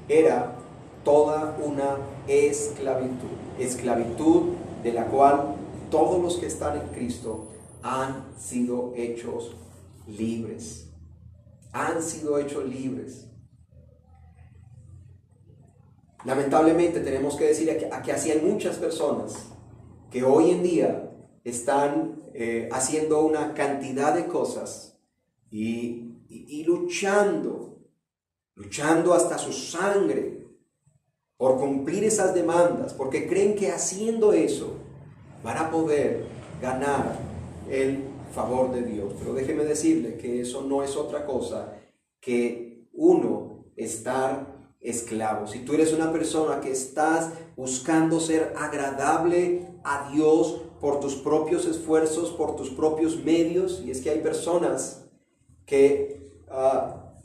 era toda una esclavitud, esclavitud de la cual todos los que están en Cristo han sido hechos libres. Han sido hechos libres. Lamentablemente tenemos que decir que así hay muchas personas que hoy en día están haciendo una cantidad de cosas y luchando hasta su sangre por cumplir esas demandas, porque creen que haciendo eso van a poder ganar el favor de Dios. Pero déjeme decirle que eso no es otra cosa que uno estar esclavo. Si tú eres una persona que estás buscando ser agradable a Dios por tus propios esfuerzos, por tus propios medios, y es que hay personas que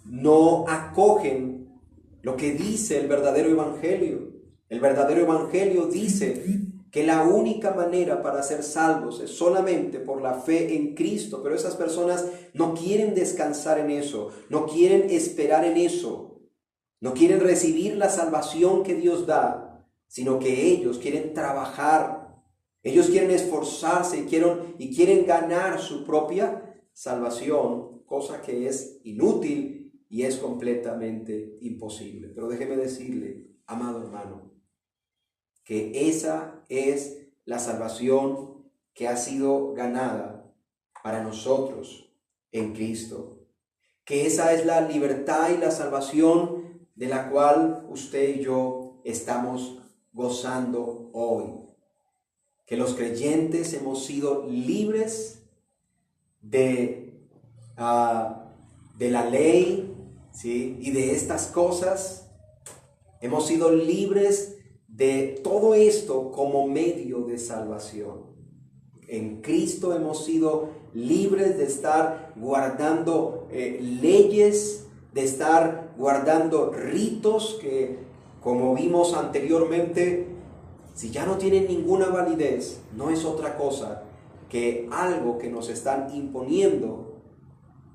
no acogen lo que dice el verdadero evangelio. El verdadero evangelio dice que la única manera para ser salvos es solamente por la fe en Cristo, pero esas personas no quieren descansar en eso, no quieren esperar en eso, no quieren recibir la salvación que Dios da, sino que ellos quieren trabajar, ellos quieren esforzarse y quieren ganar su propia salvación, cosa que es inútil y es completamente imposible. Pero déjeme decirle, amado hermano, que esa es la salvación que ha sido ganada para nosotros en Cristo. Que esa es la libertad y la salvación de la cual usted y yo estamos gozando hoy. Que los creyentes hemos sido libres de la ley, ¿sí? Y de estas cosas. Hemos sido libres de todo esto como medio de salvación. En Cristo hemos sido libres de estar guardando leyes, de estar guardando ritos que, como vimos anteriormente, si ya no tienen ninguna validez, no es otra cosa que algo que nos están imponiendo,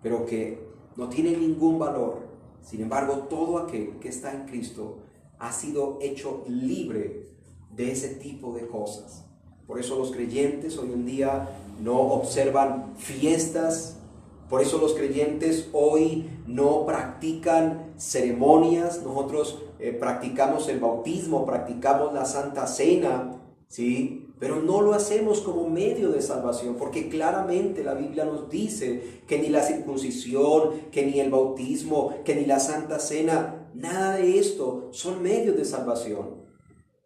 pero que no tiene ningún valor. Sin embargo, todo aquel que está en Cristo ha sido hecho libre de ese tipo de cosas. Por eso los creyentes hoy en día no observan fiestas. Por eso los creyentes hoy no practican ceremonias. Nosotros practicamos el bautismo, practicamos la Santa Cena, ¿sí? Pero no lo hacemos como medio de salvación, porque claramente la Biblia nos dice que ni la circuncisión, que ni el bautismo, que ni la Santa Cena, nada de esto son medios de salvación.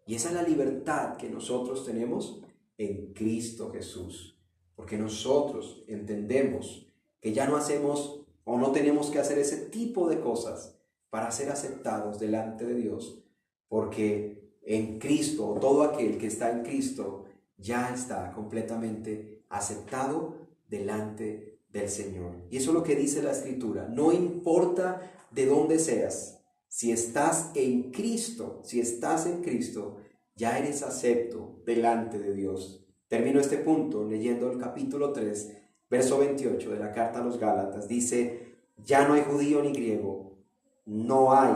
Y esa es la libertad que nosotros tenemos en Cristo Jesús. Porque nosotros entendemos que ya no hacemos o no tenemos que hacer ese tipo de cosas para ser aceptados delante de Dios. Porque en Cristo, todo aquel que está en Cristo ya está completamente aceptado delante del Señor. Y eso es lo que dice la Escritura. No importa de dónde seas, si estás en Cristo, ya eres acepto delante de Dios. Termino este punto leyendo el capítulo 3, verso 28 de la carta a los Gálatas. Dice: ya no hay judío ni griego, no hay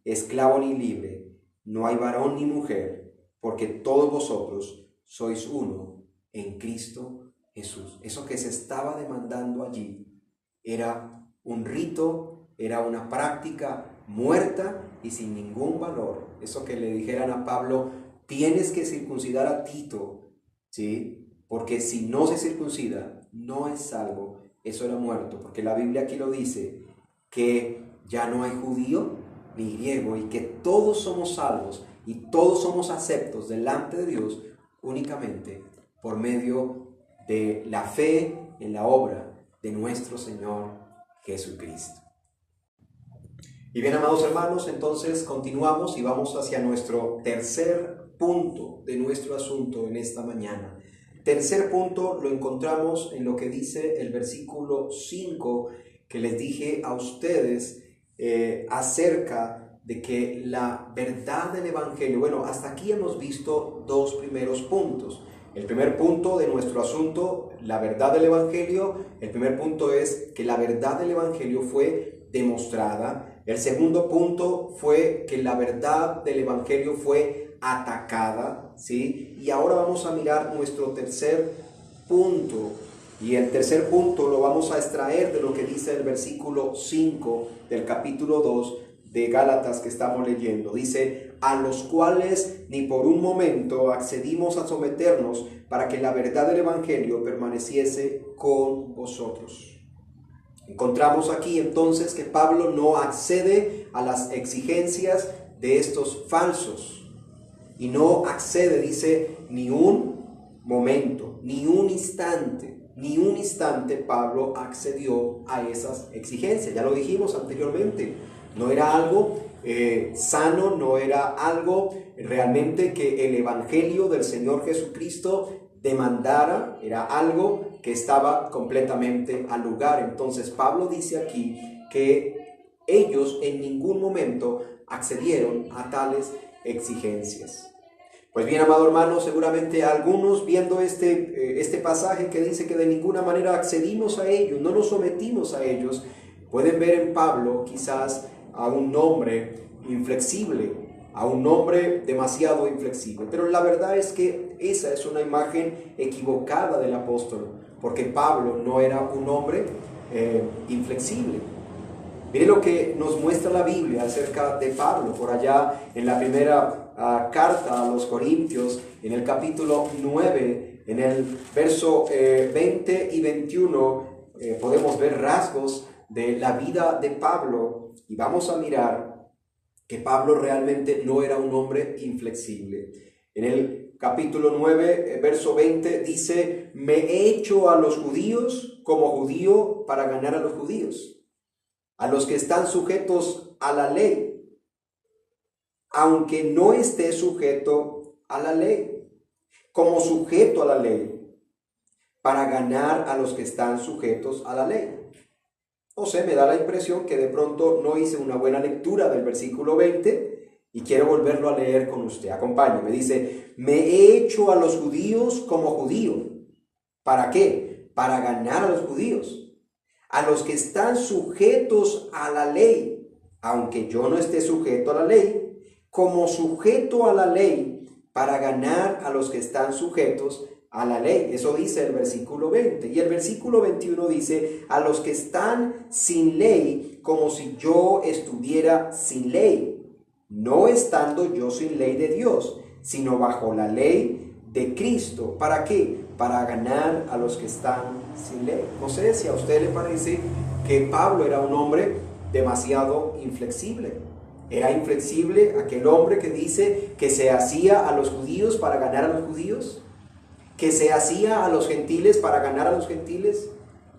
esclavo ni libre, no hay varón ni mujer, porque todos vosotros sois uno en Cristo Jesús. Eso que se estaba demandando allí era un rito, era una práctica muerta y sin ningún valor. Eso que le dijeran a Pablo: tienes que circuncidar a Tito, ¿sí? Porque si no se circuncida, no es salvo. Eso era muerto, porque la Biblia aquí lo dice, que ya no hay judío ni griego y que todos somos salvos y todos somos aceptos delante de Dios únicamente por medio de la fe en la obra de nuestro Señor Jesucristo. Y bien, amados hermanos, entonces continuamos y vamos hacia nuestro tercer punto de nuestro asunto en esta mañana. Tercer punto lo encontramos en lo que dice el versículo 5 que les dije a ustedes acerca de que la verdad del Evangelio. Bueno, hasta aquí hemos visto dos primeros puntos. El primer punto de nuestro asunto, la verdad del Evangelio, el primer punto es que la verdad del Evangelio fue demostrada. El segundo punto fue que la verdad del Evangelio fue atacada, ¿sí? Y ahora vamos a mirar nuestro tercer punto. Y el tercer punto lo vamos a extraer de lo que dice el versículo 5 del capítulo 2 de Gálatas que estamos leyendo. Dice: a los cuales ni por un momento accedimos a someternos para que la verdad del Evangelio permaneciese con vosotros. Encontramos aquí entonces que Pablo no accede a las exigencias de estos falsos. Y no accede, dice, ni un momento, ni un instante Pablo accedió a esas exigencias. Ya lo dijimos anteriormente. No era algo sano, no era algo realmente que el Evangelio del Señor Jesucristo demandara, era algo que estaba completamente al lugar. Entonces Pablo dice aquí que ellos en ningún momento accedieron a tales exigencias. Pues bien, amado hermano, seguramente algunos viendo este pasaje que dice que de ninguna manera accedimos a ellos, no nos sometimos a ellos, pueden ver en Pablo quizás a un hombre inflexible, a un hombre demasiado inflexible. Pero la verdad es que esa es una imagen equivocada del apóstol, porque Pablo no era un hombre inflexible. Mire lo que nos muestra la Biblia acerca de Pablo, por allá en la primera carta a los Corintios, en el capítulo 9, en el verso 20 y 21, podemos ver rasgos de la vida de Pablo y vamos a mirar que Pablo realmente no era un hombre inflexible. En el capítulo 9, verso 20 dice: me he hecho a los judíos como judío para ganar a los judíos, a los que están sujetos a la ley, aunque no esté sujeto a la ley, como sujeto a la ley, para ganar a los que están sujetos a la ley. No sé, me da la impresión que de pronto no hice una buena lectura del versículo 20 y quiero volverlo a leer con usted. Acompáñeme. Dice: me he hecho a los judíos como judío. ¿Para qué? Para ganar a los judíos, a los que están sujetos a la ley, aunque yo no esté sujeto a la ley, como sujeto a la ley, para ganar a los que están sujetos a la ley. Eso dice el versículo 20. Y el versículo 21 dice: a los que están sin ley, como si yo estuviera sin ley, no estando yo sin ley de Dios, sino bajo la ley de Cristo. ¿Para qué? Para ganar a los que están sin ley. No sé si a usted le parece que Pablo era un hombre demasiado inflexible. ¿Era inflexible aquel hombre que dice que se hacía a los judíos para ganar a los judíos? ¿Que se hacía a los gentiles para ganar a los gentiles?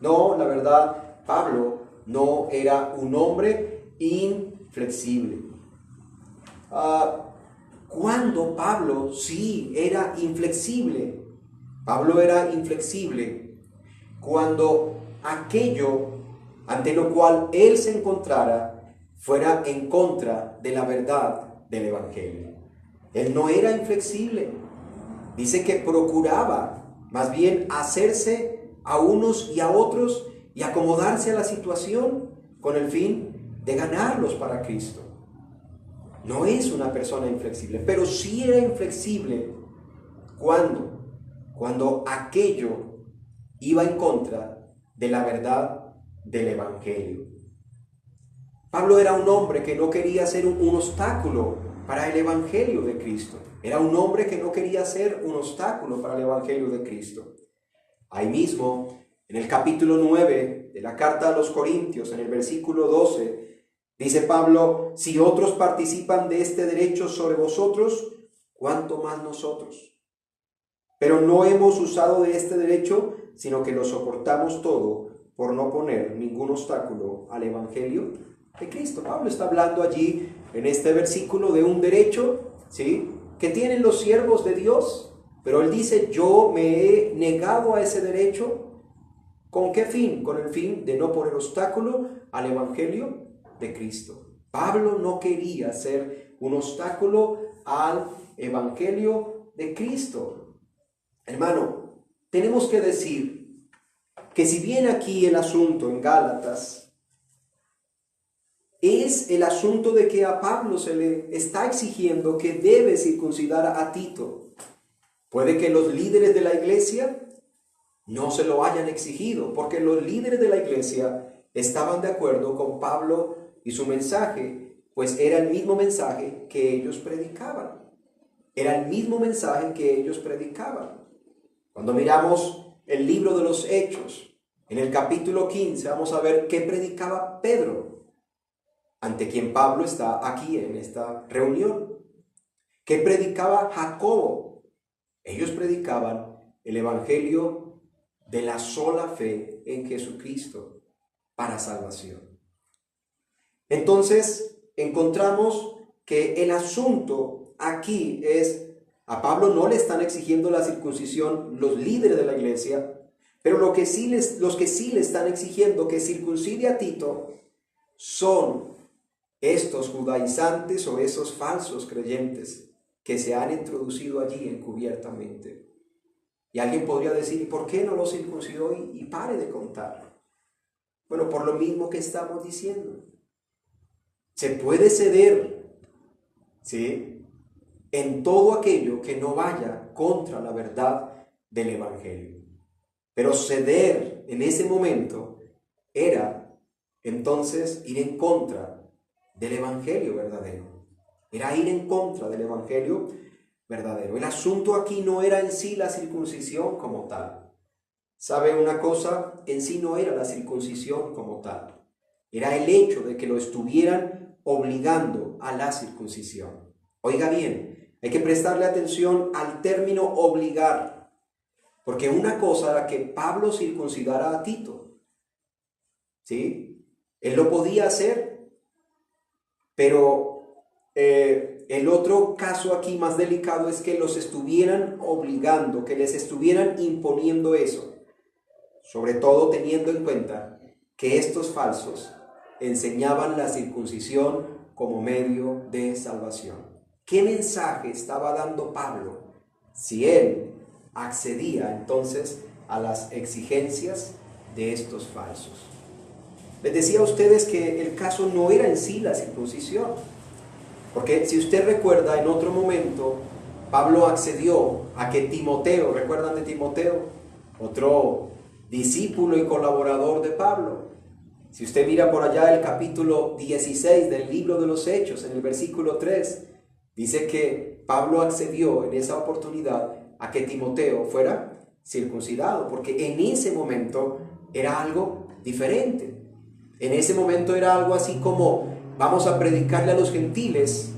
No, la verdad, Pablo no era un hombre inflexible. ¿Cuándo Pablo sí era inflexible? Pablo era inflexible cuando aquello ante lo cual él se encontrara fuera en contra de la verdad del Evangelio. Él no era inflexible. Dice que procuraba más bien hacerse a unos y a otros y acomodarse a la situación con el fin de ganarlos para Cristo. No es una persona inflexible, pero sí era inflexible cuando aquello iba en contra de la verdad del Evangelio. Pablo era un hombre que no quería ser un obstáculo para el Evangelio de Cristo. Era un hombre que no quería ser un obstáculo para el Evangelio de Cristo. Ahí mismo, en el capítulo 9 de la carta a los Corintios, en el versículo 12, dice Pablo: si otros participan de este derecho sobre vosotros, ¿cuánto más nosotros? Pero no hemos usado de este derecho, sino que lo soportamos todo por no poner ningún obstáculo al Evangelio de Cristo. Pablo está hablando allí en este versículo de un derecho, ¿sí?, que tienen los siervos de Dios, pero él dice: yo me he negado a ese derecho. ¿Con qué fin? Con el fin de no poner obstáculo al Evangelio de Cristo. Pablo no quería ser un obstáculo al Evangelio de Cristo. Hermano, tenemos que decir que si bien aquí el asunto en Gálatas es el asunto de que a Pablo se le está exigiendo que debe circuncidar a Tito, puede que los líderes de la iglesia no se lo hayan exigido, porque los líderes de la iglesia estaban de acuerdo con Pablo y su mensaje, pues era el mismo mensaje que ellos predicaban. Era el mismo mensaje que ellos predicaban. Cuando miramos el libro de los Hechos, en el capítulo 15, vamos a ver qué predicaba Pedro, ante quien Pablo está aquí en esta reunión. ¿Qué predicaba Jacobo? Ellos predicaban el evangelio de la sola fe en Jesucristo para salvación. Entonces, encontramos que el asunto aquí es: a Pablo no le están exigiendo la circuncisión los líderes de la iglesia, pero los que sí le están exigiendo que circuncide a Tito son estos judaizantes o esos falsos creyentes. que se han introducido allí encubiertamente. Y alguien podría decir, ¿por qué no lo circuncidó y pare de contar? Bueno, por lo mismo que estamos diciendo. Se puede ceder, ¿sí?, en todo aquello que no vaya contra la verdad del Evangelio. Pero ceder en ese momento era entonces ir en contra del Evangelio verdadero. Era ir en contra del Evangelio verdadero. El asunto aquí no era en sí la circuncisión como tal. ¿Sabe una cosa? En sí no era la circuncisión como tal. Era el hecho de que lo estuvieran obligando a la circuncisión. Oiga bien, hay que prestarle atención al término obligar, porque una cosa era que Pablo circuncidara a Tito, ¿sí? Él lo podía hacer, pero el otro caso aquí más delicado es que los estuvieran obligando, que les estuvieran imponiendo eso, sobre todo teniendo en cuenta que estos falsos enseñaban la circuncisión como medio de salvación. ¿Qué mensaje estaba dando Pablo si él accedía entonces a las exigencias de estos falsos? Les decía a ustedes que el caso no era en sí la circuncisión, porque si usted recuerda, en otro momento Pablo accedió a que Timoteo, ¿recuerdan de Timoteo? Otro discípulo y colaborador de Pablo. Si usted mira por allá el capítulo 16 del libro de los Hechos, en el versículo 3, dice que Pablo accedió en esa oportunidad a que Timoteo fuera circuncidado, porque en ese momento era algo diferente. En ese momento era algo así como, vamos a predicarle a los gentiles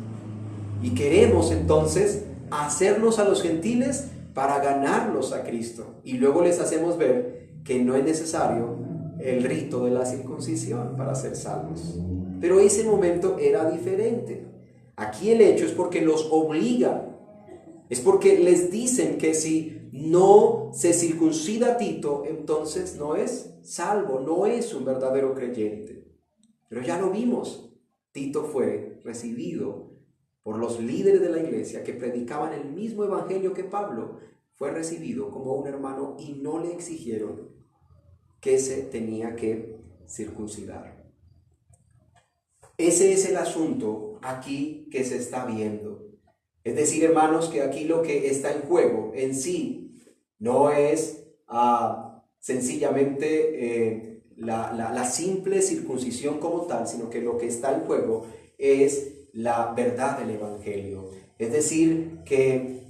y queremos entonces hacernos a los gentiles para ganarlos a Cristo. Y luego les hacemos ver que no es necesario el rito de la circuncisión para ser salvos. Pero ese momento era diferente. Aquí el hecho es porque los obligan, es porque les dicen que si no se circuncida a Tito, entonces no es salvo, no es un verdadero creyente. Pero ya lo vimos, Tito fue recibido por los líderes de la iglesia que predicaban el mismo evangelio que Pablo, fue recibido como un hermano y no le exigieron que se tenía que circuncidar. Ese es el asunto aquí que se está viendo. Es decir, hermanos, que aquí lo que está en juego en sí no es sencillamente la simple circuncisión como tal, sino que lo que está en juego es la verdad del Evangelio. Es decir, que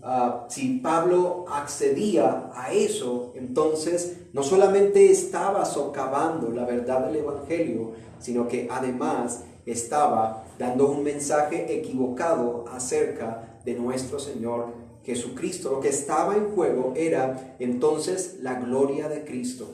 si Pablo accedía a eso, entonces no solamente estaba socavando la verdad del Evangelio, sino que además estaba dando un mensaje equivocado acerca de nuestro Señor Jesucristo. Lo que estaba en juego era entonces la gloria de Cristo.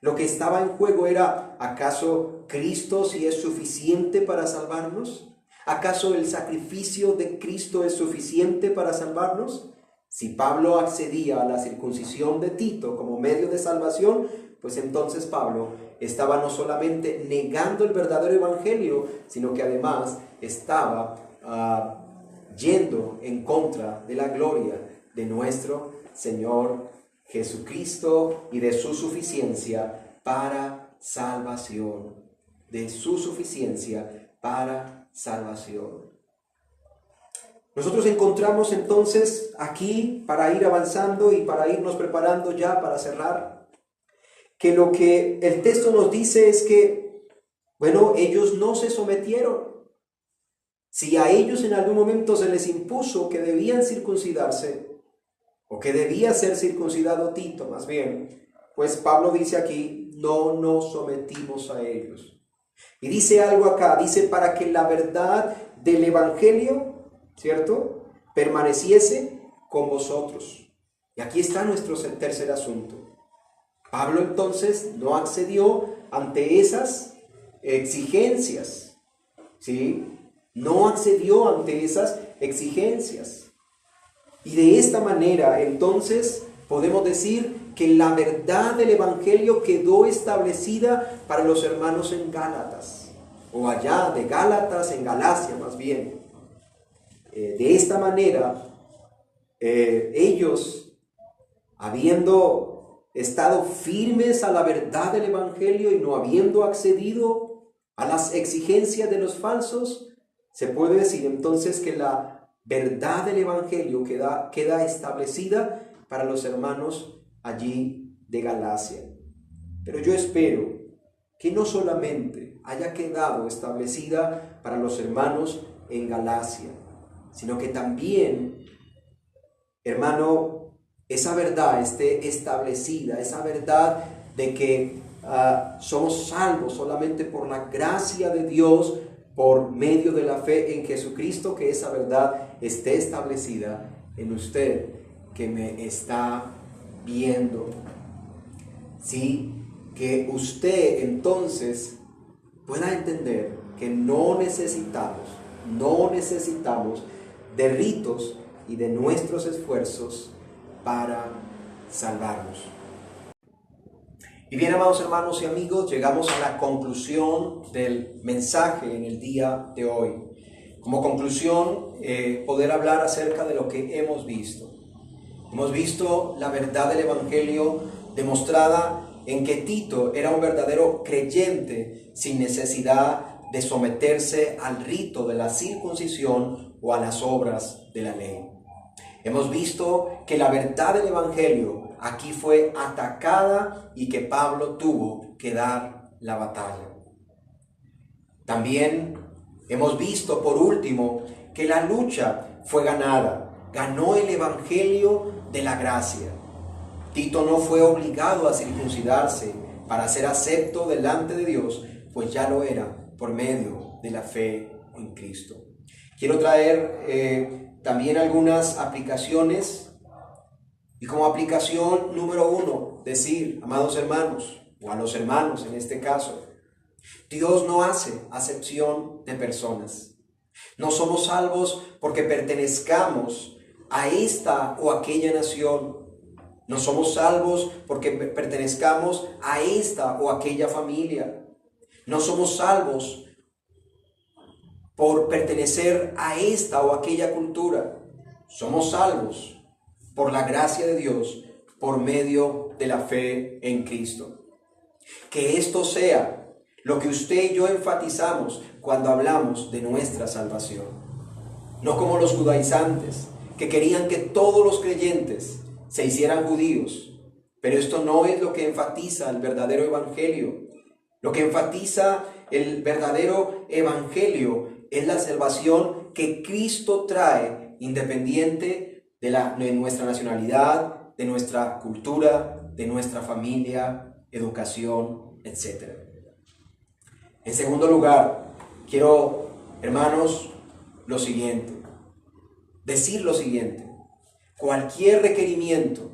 Lo que estaba en juego era, ¿acaso Cristo si es suficiente para salvarnos? ¿Acaso el sacrificio de Cristo es suficiente para salvarnos? Si Pablo accedía a la circuncisión de Tito como medio de salvación, pues entonces Pablo estaba no solamente negando el verdadero evangelio, sino que además estaba yendo en contra de la gloria de nuestro Señor Jesucristo y de su suficiencia para salvación. De su suficiencia para salvación. Nosotros encontramos entonces aquí, para ir avanzando y para irnos preparando ya para cerrar, que lo que el texto nos dice es que, bueno, ellos no se sometieron. Si a ellos en algún momento se les impuso que debían circuncidarse, o que debía ser circuncidado Tito más bien, pues Pablo dice aquí, no nos sometimos a ellos. Y dice algo acá, dice para que la verdad del Evangelio, ¿cierto?, permaneciese con vosotros. Y aquí está nuestro tercer asunto. Pablo entonces no accedió ante esas exigencias, ¿sí? No accedió ante esas exigencias. Y de esta manera entonces podemos decir que la verdad del Evangelio quedó establecida para los hermanos en Gálatas, o allá de Gálatas en Galacia más bien. De esta manera, ellos, habiendo estado firmes a la verdad del Evangelio y no habiendo accedido a las exigencias de los falsos, se puede decir entonces que la verdad del Evangelio queda establecida para los hermanos allí de Galacia. Pero yo espero que no solamente haya quedado establecida para los hermanos en Galacia, sino que también, hermano, esa verdad esté establecida, esa verdad de que somos salvos solamente por la gracia de Dios, por medio de la fe en Jesucristo, que esa verdad esté establecida en usted que me está viendo. Sí, que usted entonces pueda entender que no necesitamos de ritos y de nuestros esfuerzos para salvarnos. Y bien, amados hermanos y amigos, llegamos a la conclusión del mensaje en el día de hoy. Como conclusión, poder hablar acerca de lo que hemos visto. Hemos visto la verdad del Evangelio demostrada en que Tito era un verdadero creyente sin necesidad de someterse al rito de la circuncisión o a las obras de la ley. Hemos visto que la verdad del Evangelio aquí fue atacada y que Pablo tuvo que dar la batalla. También hemos visto, por último, que la lucha fue ganada. Ganó el Evangelio de la gracia. Tito no fue obligado a circuncidarse para ser acepto delante de Dios, pues ya lo era por medio de la fe en Cristo. Quiero traer también algunas aplicaciones. Y como aplicación número 1, decir, amados hermanos, o a los hermanos en este caso, Dios no hace acepción de personas. No somos salvos porque pertenezcamos a esta o aquella nación. No somos salvos porque pertenezcamos a esta o aquella familia. No somos salvos por pertenecer a esta o aquella cultura. Somos salvos por la gracia de Dios, por medio de la fe en Cristo. Que esto sea lo que usted y yo enfatizamos cuando hablamos de nuestra salvación. No como los judaizantes, que querían que todos los creyentes se hicieran judíos. Pero esto no es lo que enfatiza el verdadero evangelio. Lo que enfatiza el verdadero evangelio es la salvación que Cristo trae, independiente de nuestra nacionalidad, de nuestra cultura, de nuestra familia, educación, etc. En segundo lugar, quiero, hermanos, decir lo siguiente. Cualquier requerimiento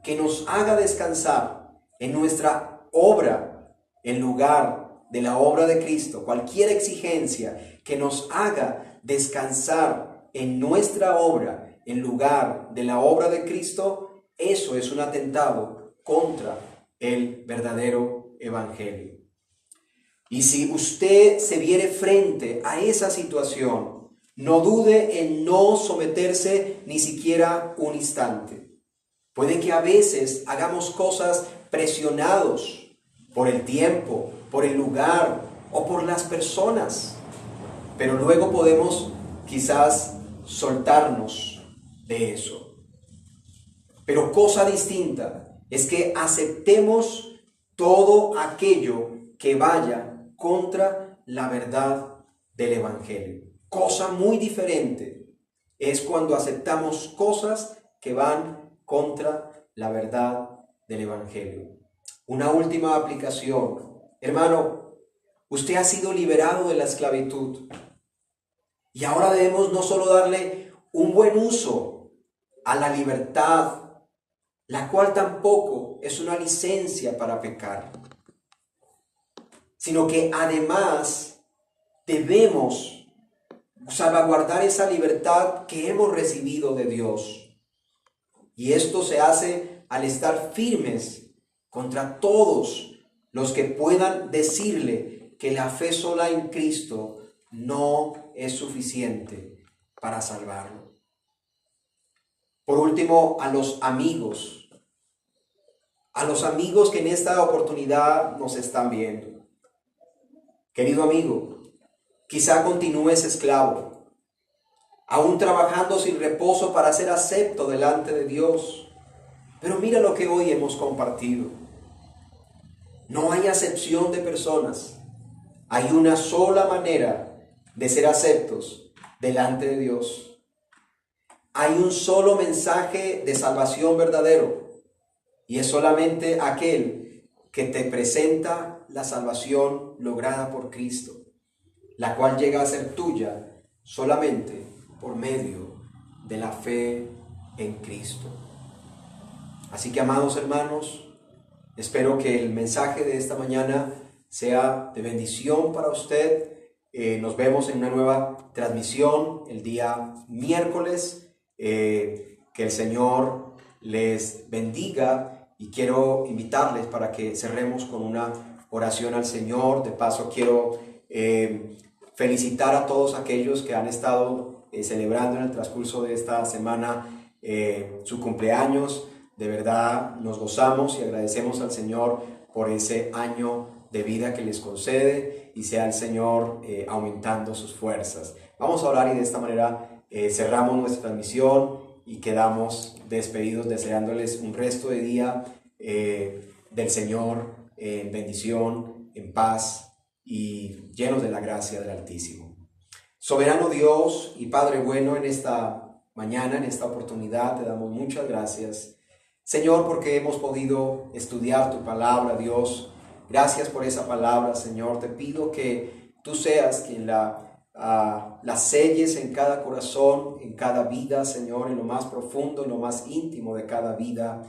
que nos haga descansar en nuestra obra, en lugar de la obra de Cristo, cualquier exigencia que nos haga descansar en nuestra obra, en lugar de la obra de Cristo, eso es un atentado contra el verdadero evangelio. Y si usted se viere frente a esa situación, no dude en no someterse ni siquiera un instante. Puede que a veces hagamos cosas presionados por el tiempo, por el lugar o por las personas, pero luego podemos quizás soltarnos de eso. Pero cosa distinta es que aceptemos todo aquello que vaya contra la verdad del evangelio. Cosa muy diferente es cuando aceptamos cosas que van contra la verdad del evangelio. Una última aplicación. Hermano, usted ha sido liberado de la esclavitud. Y ahora debemos no solo darle un buen uso a la libertad, la cual tampoco es una licencia para pecar, sino que además debemos salvaguardar esa libertad que hemos recibido de Dios. Y esto se hace al estar firmes contra todos los que puedan decirle que la fe sola en Cristo no es suficiente para salvarlo. Por último, a los amigos que en esta oportunidad nos están viendo. Querido amigo, quizá continúes esclavo, aún trabajando sin reposo para ser acepto delante de Dios. Pero mira lo que hoy hemos compartido. No hay acepción de personas. Hay una sola manera de ser aceptos delante de Dios. Hay un solo mensaje de salvación verdadero, y es solamente aquel que te presenta la salvación lograda por Cristo, la cual llega a ser tuya solamente por medio de la fe en Cristo. Así que, amados hermanos, espero que el mensaje de esta mañana sea de bendición para usted. Nos vemos en una nueva transmisión el día miércoles. Que el Señor les bendiga, y quiero invitarles para que cerremos con una oración al Señor. De paso, quiero felicitar a todos aquellos que han estado celebrando en el transcurso de esta semana su cumpleaños. De verdad nos gozamos y agradecemos al Señor por ese año de vida que les concede, y sea el Señor aumentando sus fuerzas. Vamos a orar, y de esta manera cerramos nuestra transmisión y quedamos despedidos, deseándoles un resto de día del Señor en bendición, en paz y llenos de la gracia del Altísimo. Soberano Dios y Padre bueno, en esta mañana, en esta oportunidad, te damos muchas gracias, Señor, porque hemos podido estudiar tu palabra, Dios. Gracias por esa palabra, Señor. Te pido que tú seas quien la selles en cada corazón, en cada vida, Señor, en lo más profundo, en lo más íntimo de cada vida,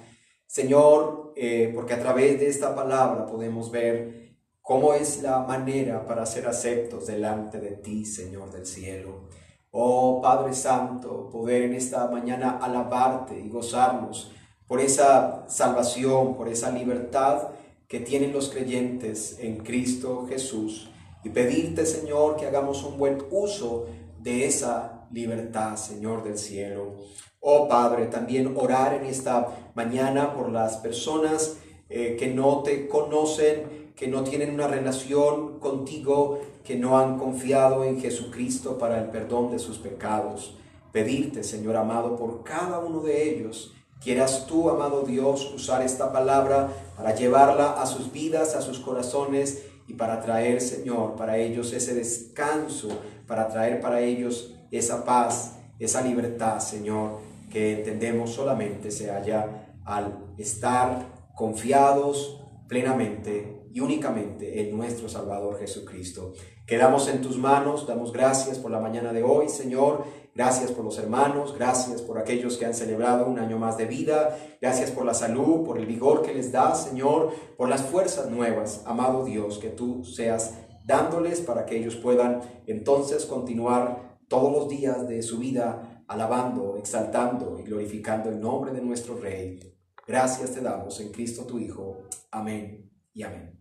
Señor, porque a través de esta palabra podemos ver cómo es la manera para ser aceptos delante de ti, Señor del cielo. Oh Padre Santo, poder en esta mañana alabarte y gozarnos por esa salvación, por esa libertad que tienen los creyentes en Cristo Jesús. Y pedirte, Señor, que hagamos un buen uso de esa libertad, Señor del cielo. Oh Padre, también orar en esta mañana por las personas que no te conocen, que no tienen una relación contigo, que no han confiado en Jesucristo para el perdón de sus pecados. Pedirte, Señor amado, por cada uno de ellos. Quieras tú, amado Dios, usar esta palabra para llevarla a sus vidas, a sus corazones, y para traer, Señor, para ellos ese descanso, para traer para ellos esa paz, esa libertad, Señor, que entendemos solamente se halla al estar confiados plenamente y únicamente en nuestro Salvador Jesucristo. Quedamos en tus manos, damos gracias por la mañana de hoy, Señor. Gracias por los hermanos, gracias por aquellos que han celebrado un año más de vida, gracias por la salud, por el vigor que les da, Señor, por las fuerzas nuevas, amado Dios, que tú seas dándoles para que ellos puedan entonces continuar todos los días de su vida alabando, exaltando y glorificando el nombre de nuestro Rey. Gracias te damos en Cristo tu Hijo. Amén y amén.